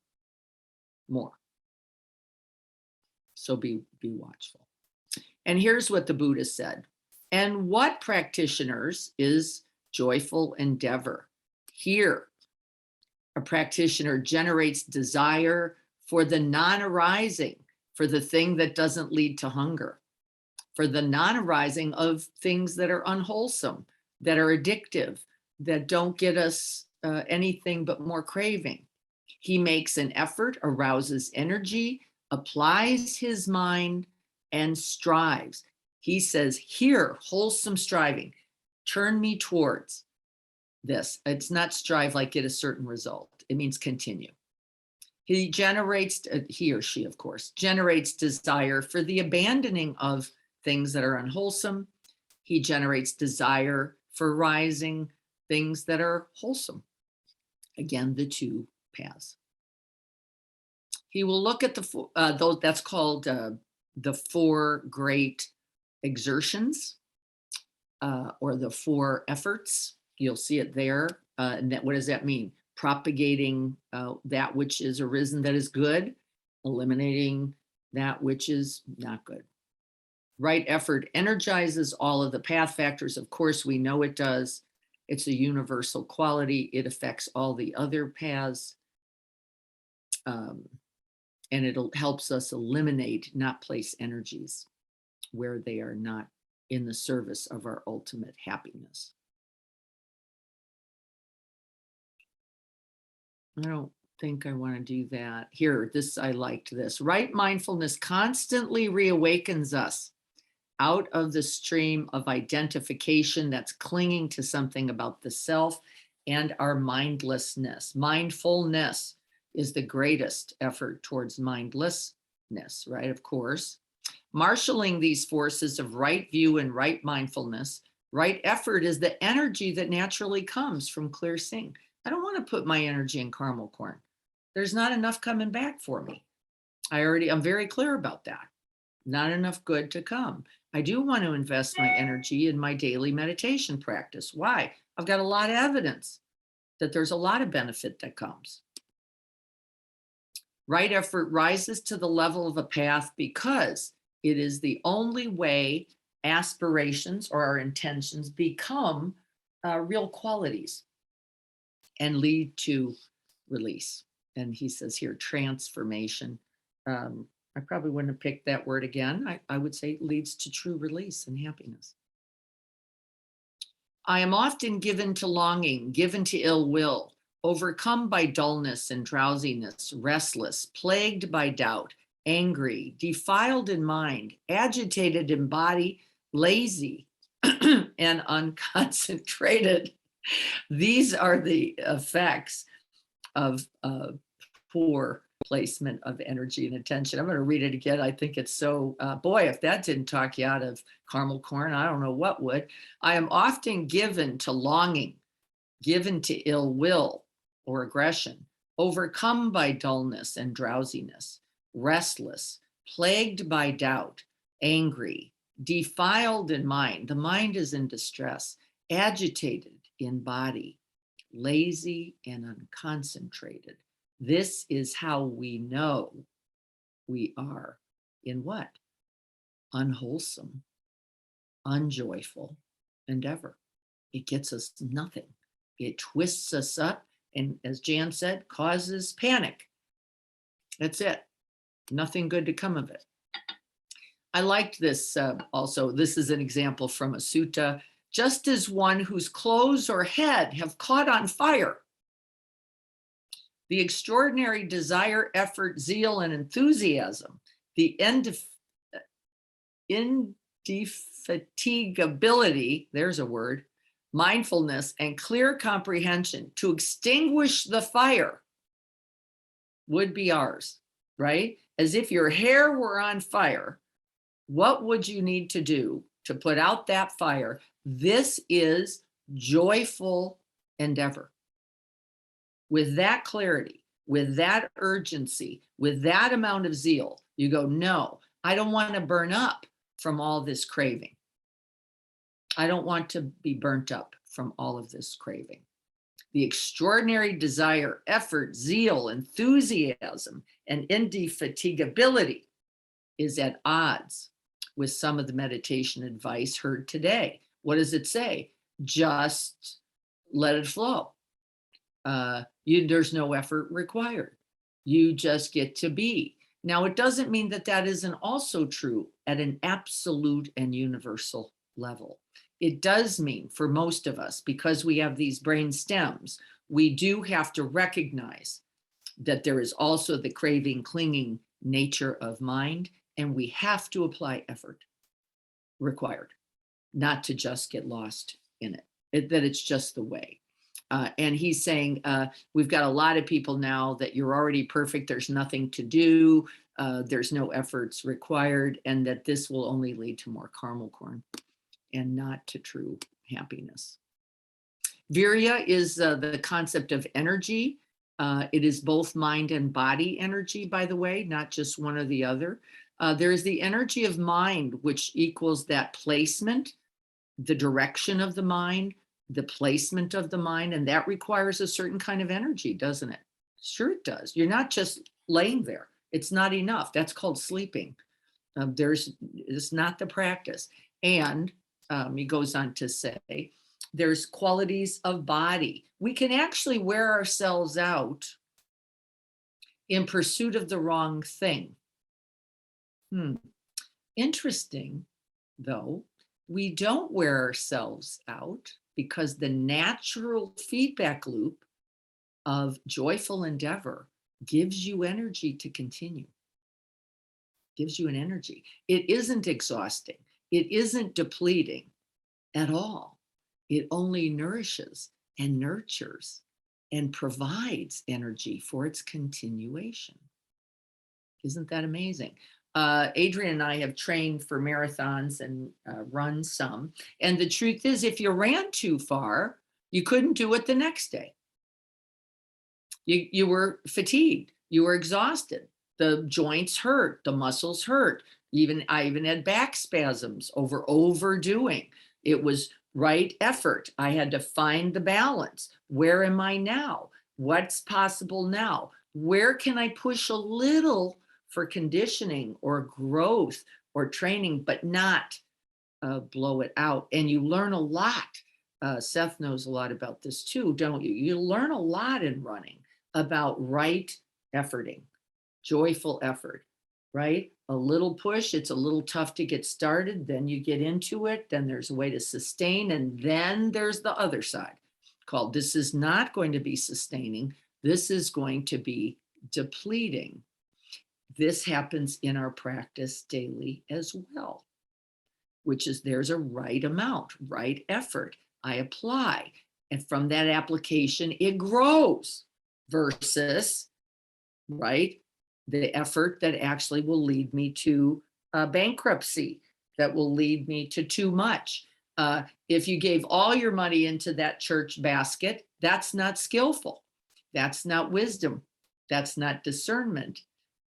So be watchful. And here's what the Buddha said. And what practitioners is joyful endeavor? Here, a practitioner generates desire for the non-arising, for the thing that doesn't lead to hunger, for the non-arising of things that are unwholesome, that are addictive, that don't get us anything but more craving. He makes an effort, arouses energy, applies his mind, and strives. He says, here, wholesome striving, turn me towards this. It's not strive like get a certain result. It means continue. He generates, he or she, of course, generates desire for the abandoning of things that are unwholesome. He generates desire for rising things that are wholesome. Again, the two paths. He will look at those, that's called the four great exertions or the four efforts. You'll see it there. And what does that mean? Propagating that which is arisen that is good, eliminating that which is not good. Right effort energizes all of the path factors. Of course, we know it does. It's a universal quality. It affects all the other paths. And it helps us eliminate, not place energies where they are not in the service of our ultimate happiness. I don't think I want to do that. Here, I liked this. Right mindfulness constantly reawakens us out of the stream of identification that's clinging to something about the self and our mindlessness. Mindfulness is the greatest effort towards mindlessness, right? Of course. Marshaling these forces of right view and right mindfulness, right effort is the energy that naturally comes from clear seeing. I don't want to put my energy in caramel corn. There's not enough coming back for me. I'm very clear about that. Not enough good to come. I do want to invest my energy in my daily meditation practice. Why? I've got a lot of evidence that there's a lot of benefit that comes. Right effort rises to the level of a path because it is the only way aspirations or our intentions become real qualities and lead to release. And he says here, transformation. I probably wouldn't have picked that word again. I would say it leads to true release and happiness. I am often given to longing, given to ill will, overcome by dullness and drowsiness, restless, plagued by doubt, angry, defiled in mind, agitated in body, lazy, and unconcentrated. These are the effects of poor placement of energy and attention. I'm going to read it again. I think it's so, boy, if that didn't talk you out of caramel corn, I don't know what would. I am often given to longing, given to ill will or aggression, overcome by dullness and drowsiness, restless, plagued by doubt, angry, defiled in mind. The mind is in distress, agitated in body, lazy and unconcentrated. This is how we know we are in what? Unwholesome, unjoyful endeavor. It gets us nothing. It twists us up and, as Jan said, causes panic. That's it. Nothing good to come of it. I liked this also. This is an example from a sutta. Just as one whose clothes or head have caught on fire The extraordinary desire, effort, zeal, and enthusiasm, the indefatigability, there's a word, mindfulness, and clear comprehension to extinguish the fire would be ours, right? As if your hair were on fire, what would you need to do to put out that fire? This is joyful endeavor. With that clarity, with that urgency, with that amount of zeal, you go, no, I don't want to burn up from all this craving. I don't want to be burnt up from all of this craving. The extraordinary desire, effort, zeal, enthusiasm, and indefatigability is at odds with some of the meditation advice heard today. What does it say? Just let it flow. There's no effort required. You just get to be. Now, it doesn't mean that that isn't also true at an absolute and universal level. It does mean for most of us, because we have these brain stems, we do have to recognize that there is also the craving, clinging nature of mind, and we have to apply effort required, not to just get lost in it, that it's just the way. And he's saying, we've got a lot of people now that you're already perfect, there's nothing to do, there's no efforts required, and that this will only lead to more caramel corn and not to true happiness. Virya is the concept of energy. It is both mind and body energy, by the way, not just one or the other. There is the energy of mind, which equals that placement, the direction of the mind, the placement of the mind, and that requires a certain kind of energy, doesn't it? Sure it does. You're not just laying there. It's not enough. That's called sleeping. It's not the practice. And he goes on to say, there's qualities of body. We can actually wear ourselves out in pursuit of the wrong thing. Interesting, though, we don't wear ourselves out because the natural feedback loop of joyful endeavor gives you energy to continue. Gives you an energy. It isn't exhausting. It isn't depleting at all. It only nourishes and nurtures and provides energy for its continuation. Isn't that amazing? Adrian and I have trained for marathons and run some. And the truth is, if you ran too far, you couldn't do it the next day. You were fatigued. You were exhausted. The joints hurt. The muscles hurt. I even had back spasms over overdoing. It was right effort. I had to find the balance. Where am I now? What's possible now? Where can I push a little for conditioning or growth or training, but not blow it out? And you learn a lot. Seth knows a lot about this too, don't you? You learn a lot in running about right efforting, joyful effort, right? A little push, it's a little tough to get started, then you get into it, then there's a way to sustain, and then there's the other side called this is not going to be sustaining, this is going to be depleting. This happens in our practice daily as well, which is there's a right amount, right effort. I apply, and from that application, it grows versus, right, the effort that actually will lead me to bankruptcy, that will lead me to too much. If you gave all your money into that church basket, that's not skillful. That's not wisdom. That's not discernment.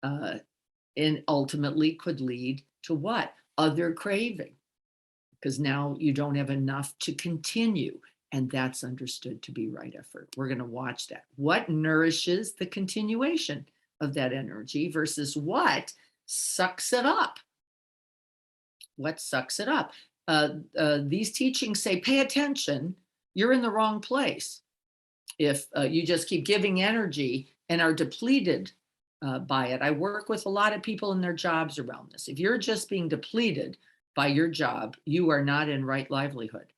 And ultimately could lead to what? Other craving. Because now you don't have enough to continue. And that's understood to be right effort. We're going to watch that. What nourishes the continuation of that energy versus what sucks it up? What sucks it up? These teachings say, pay attention, you're in the wrong place. If you just keep giving energy and are depleted by it. I work with a lot of people in their jobs around this. If you're just being depleted by your job, you are not in right livelihood,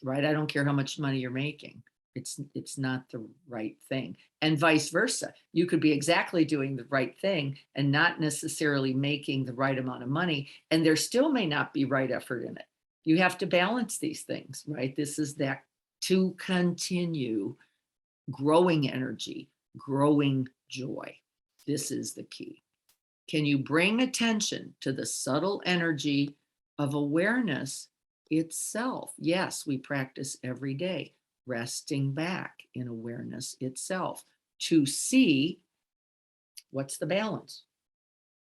right? I don't care how much money you're making. It's not the right thing. And vice versa. You could be exactly doing the right thing and not necessarily making the right amount of money, and there still may not be right effort in it. You have to balance these things, right? This is that to continue growing energy, growing joy. This is the key. Can you bring attention to the subtle energy of awareness itself? Yes, we practice every day, resting back in awareness itself to see what's the balance.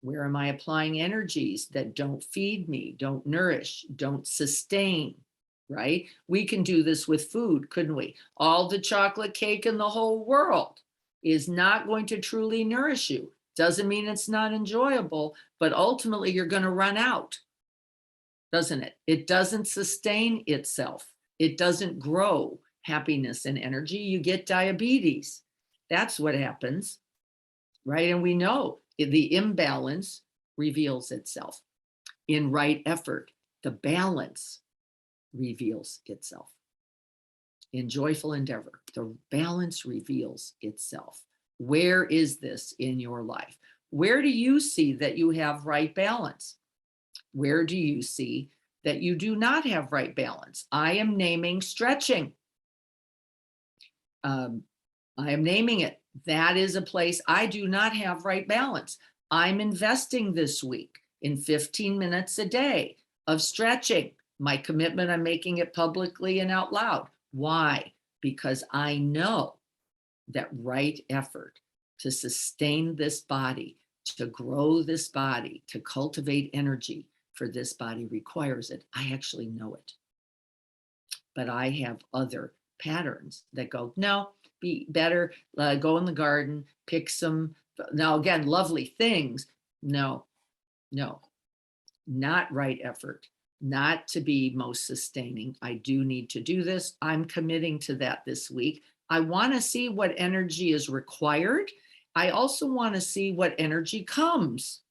Where am I applying energies that don't feed me, don't nourish, don't sustain, right? We can do this with food, couldn't we? All the chocolate cake in the whole world is not going to truly nourish you. Doesn't mean it's not enjoyable, but ultimately you're going to run out, doesn't it? It doesn't sustain itself. It doesn't grow happiness and energy. You get diabetes. That's what happens, right? And we know the imbalance reveals itself. In right effort, the balance reveals itself. In joyful endeavor, the balance reveals itself. Where is this in your life? Where do you see that you have right balance? Where do you see that you do not have right balance? I am naming stretching. I am naming it. That is a place I do not have right balance. I'm investing this week in 15 minutes a day of stretching. My commitment, I'm making it publicly and out loud. Why? Because I know that right effort to sustain this body, to grow this body, to cultivate energy for this body requires it. I actually know it. But I have other patterns that go, no, be better, go in the garden, pick some, now again, lovely things. No, not right effort, not to be most sustaining. I do need to do this. I'm committing to that this week. I want to see what energy is required. I also want to see what energy comes.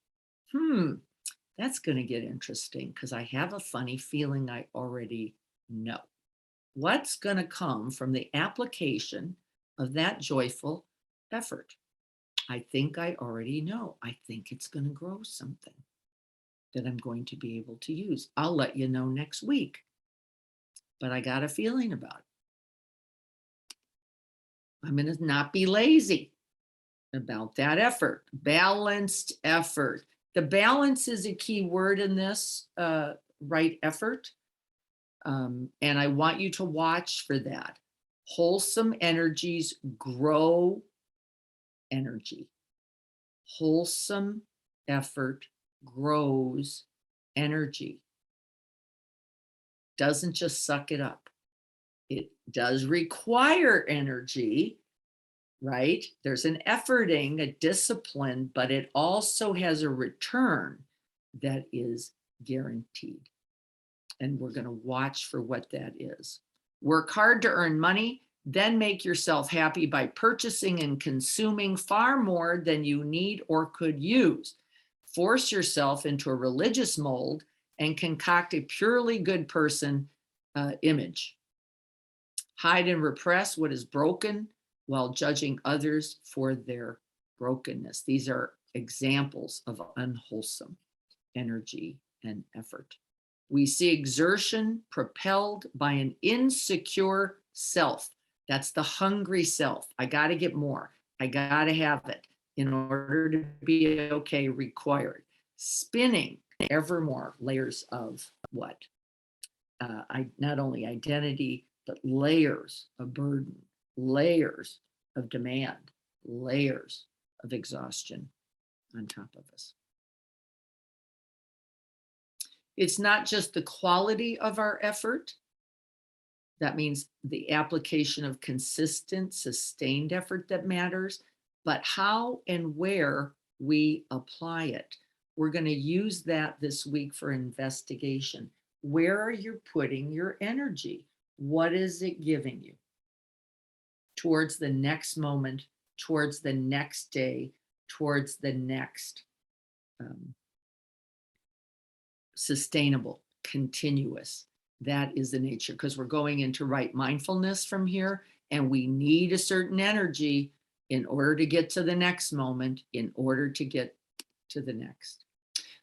That's going to get interesting because I have a funny feeling I already know what's going to come from the application of that joyful effort. I think I already know. I think it's going to grow something that I'm going to be able to use. I'll let you know next week, but I got a feeling about it. I'm going to not be lazy about that effort. Balanced effort. The balance is a key word in this right effort. And I want you to watch for that. Wholesome energies grow energy. Wholesome effort grows energy. Doesn't just suck it up. It does require energy, right? There's an efforting, a discipline, but it also has a return that is guaranteed. And we're going to watch for what that is. Work hard to earn money, then make yourself happy by purchasing and consuming far more than you need or could use. Force yourself into a religious mold and concoct a purely good person image. Hide and repress what is broken while judging others for their brokenness. These are examples of unwholesome energy and effort. We see exertion propelled by an insecure self. That's the hungry self. I got to get more. I got to have it in order to be okay, required. Spinning ever more layers of what? Not only identity, but layers of burden, layers of demand, layers of exhaustion on top of us. It's not just the quality of our effort. That means the application of consistent, sustained effort that matters, but how and where we apply it. We're going to use that this week for investigation. Where are you putting your energy? What is it giving you? Towards the next moment, towards the next day, towards the next sustainable, continuous That is the nature, because we're going into right mindfulness from here, and we need a certain energy in order to get to the next moment, in order to get to the next.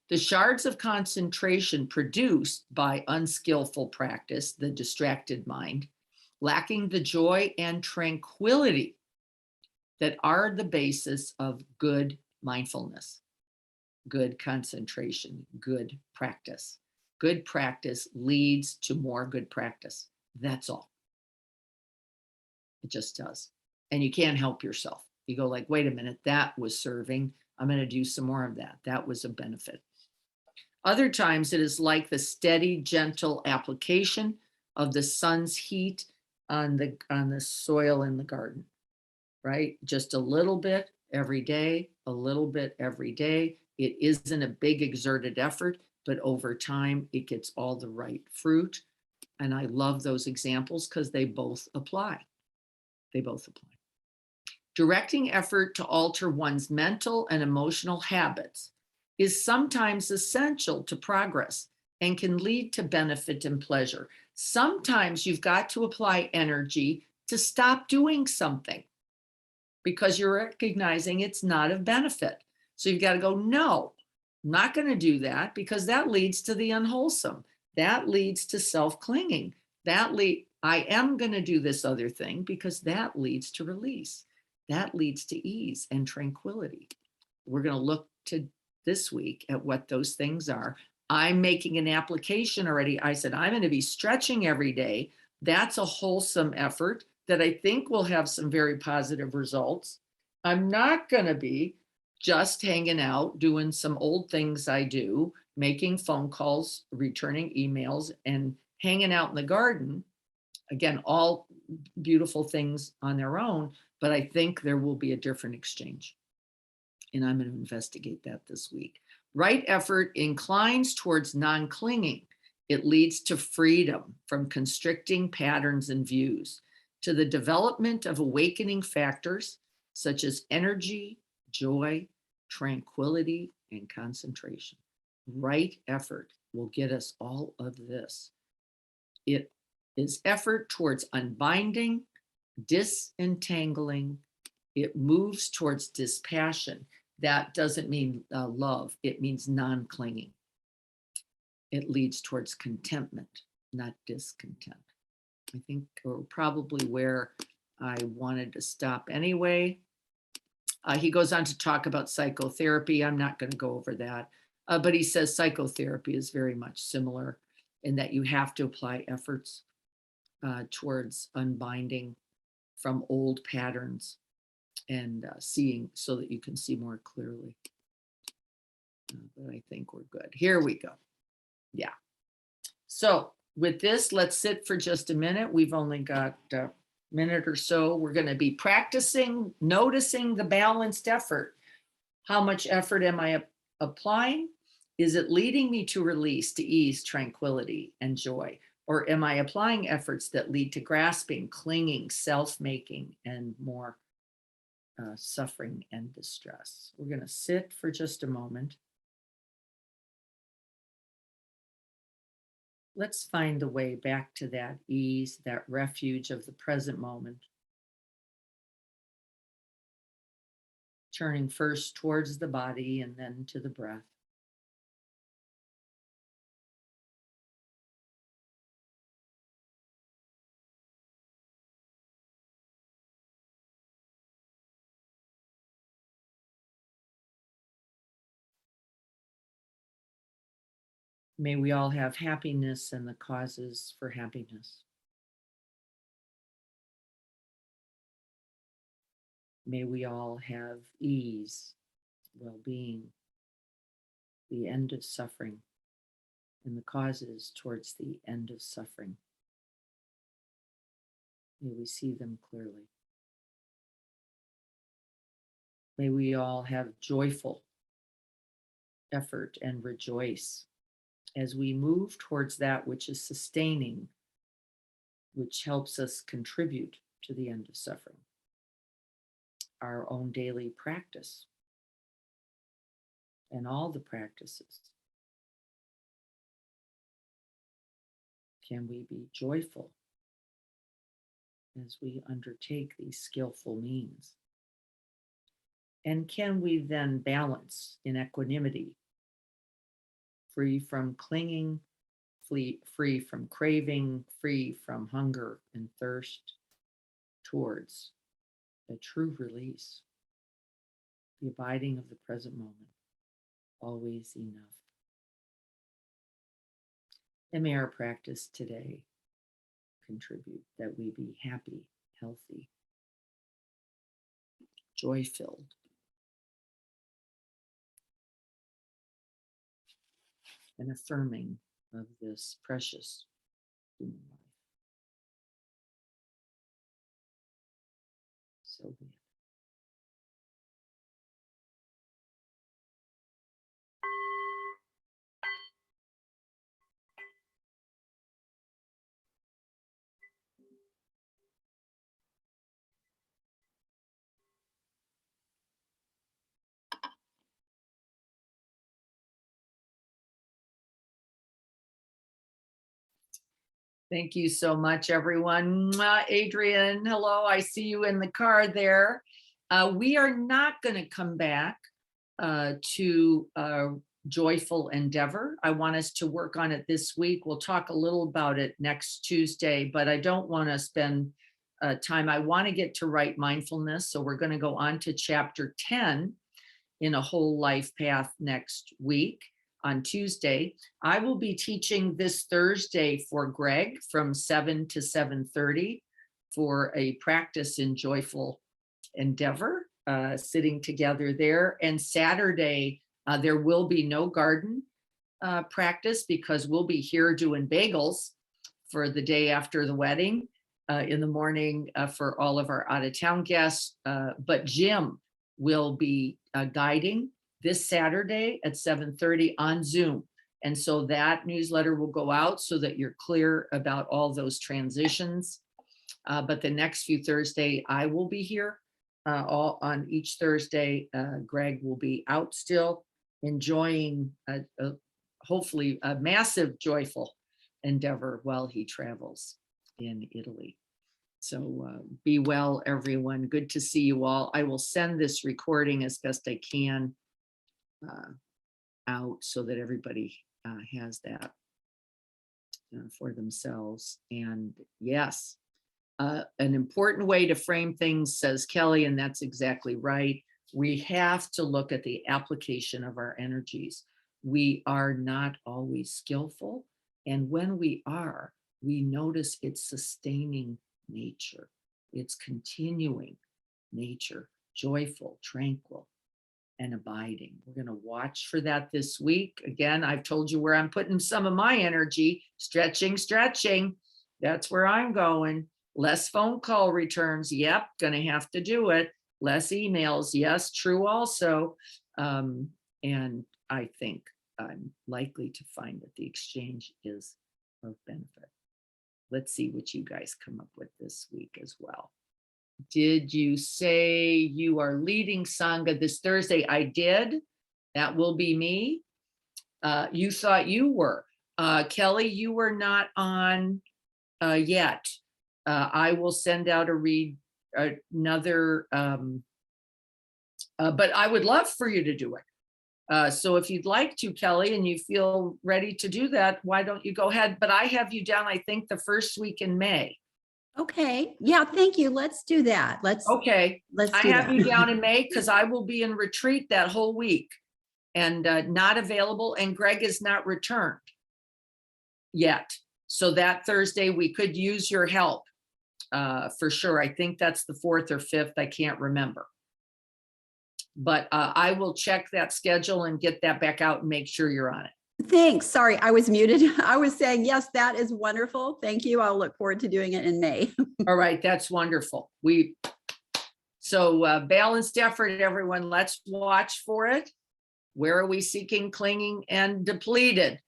The shards of concentration produced by unskillful practice, the distracted mind, lacking the joy and tranquility that are the basis of good mindfulness, good concentration, good practice. Good practice leads to more good practice. That's all. It just does. And you can't help yourself. You go like, wait a minute, that was serving. I'm going to do some more of that. That was a benefit. Other times it is like the steady, gentle application of the sun's heat on the soil in the garden, right? Just a little bit every day, a little bit every day. It isn't a big exerted effort, but over time it gets all the right fruit. And I love those examples because they both apply. They both apply. Directing effort to alter one's mental and emotional habits is sometimes essential to progress and can lead to benefit and pleasure. Sometimes you've got to apply energy to stop doing something because you're recognizing it's not of benefit. So you've got to go, no, I'm not going to do that, because that leads to the unwholesome. That leads to self-clinging. I am going to do this other thing because that leads to release. That leads to ease and tranquility. We're going to look to this week at what those things are. I'm making an application already. I said, I'm going to be stretching every day. That's a wholesome effort that I think will have some very positive results. I'm not going to be just hanging out, doing some old things I do, making phone calls, returning emails, and hanging out in the garden. Again, all beautiful things on their own, but I think there will be a different exchange. And I'm going to investigate that this week. Right effort inclines towards non-clinging. It leads to freedom from constricting patterns and views, to the development of awakening factors such as energy, joy, tranquility, and concentration. Right effort will get us all of this. It is effort towards unbinding, disentangling. It moves towards dispassion. That doesn't mean love. It means non-clinging. It leads towards contentment, not discontent. I think probably where I wanted to stop anyway. He goes on to talk about psychotherapy. I'm not going to go over that, but he says psychotherapy is very much similar in that you have to apply efforts towards unbinding from old patterns and seeing so that you can see more clearly. But I think we're good. Here we go. Yeah. So with this, let's sit for just a minute. We've only got a minute or so. We're going to be practicing, noticing the balanced effort. How much effort am I applying? Is it leading me to release, to ease, tranquility, and joy? Or am I applying efforts that lead to grasping, clinging, self-making, and more suffering and distress? We're going to sit for just a moment. Let's find the way back to that ease, that refuge of the present moment. Turning first towards the body and then to the breath. May we all have happiness and the causes for happiness. May we all have ease, well-being, the end of suffering, and the causes towards the end of suffering. May we see them clearly. May we all have joyful effort and rejoice as we move towards that which is sustaining, which helps us contribute to the end of suffering. Our own daily practice and all the practices. Can we be joyful as we undertake these skillful means? And can we then balance in equanimity, free from clinging, free from craving, free from hunger and thirst, towards a true release, the abiding of the present moment, always enough. And may our practice today contribute that we be happy, healthy, joy-filled, and affirming of this precious human life. So be it. Thank you so much, everyone. Mwah, Adrian, hello. I see you in the car there. We are not going to come back to Joyful Endeavor. I want us to work on it this week. We'll talk a little about it next Tuesday, but I don't want to spend time. I want to get to right mindfulness. So we're going to go on to chapter 10 in a whole life path next week. On Tuesday, I will be teaching this Thursday for Greg from 7 to 7:30 for a practice in Joyful Endeavor, sitting together there. And Saturday, there will be no garden practice because we'll be here doing bagels for the day after the wedding in the morning for all of our out-of-town guests. But Jim will be guiding this Saturday at 7:30 on Zoom. And so that newsletter will go out so that you're clear about all those transitions. But the next few Thursday, I will be here all on each Thursday. Greg will be out still enjoying hopefully a massive joyful endeavor while he travels in Italy. So be well, everyone. Good to see you all. I will send this recording as best I can out so that everybody has that for themselves. And yes, an important way to frame things, says Kelly, and that's exactly right. We have to look at the application of our energies. We are not always skillful. And when we are, we notice its sustaining nature, its continuing nature, joyful, tranquil, and abiding. We're going to watch for that this week. Again, I've told you where I'm putting some of my energy. Stretching. That's where I'm going. Less phone call returns. Yep, going to have to do it. Less emails. Yes, true also. And I think I'm likely to find that the exchange is of benefit. Let's see what you guys come up with this week as well. Did you say you are leading Sangha this Thursday? I did. That will be me. You thought you were. Kelly, you were not on yet. I will send out another, but I would love for you to do it. So if you'd like to, Kelly, and you feel ready to do that, why don't you go ahead? But I have you down, I think, the first week in May. Okay. Yeah, thank you. Let's do that. Okay. Let's I do have that. you down in May because I will be in retreat that whole week and not available. And Greg is not returned yet. So that Thursday we could use your help for sure. I think that's the 4th or 5th. I can't remember. But I will check that schedule and get that back out and make sure you're on it. Thanks. Sorry, I was muted. I was saying, yes, that is wonderful. Thank you. I'll look forward to doing it in May. All right. That's wonderful. So balanced effort, everyone. Let's watch for it. Where are we seeking, clinging, and depleted?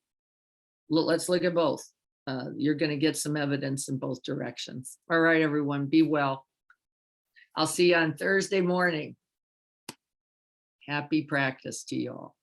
Let's look at both. You're going to get some evidence in both directions. All right, everyone. Be well. I'll see you on Thursday morning. Happy practice to you all.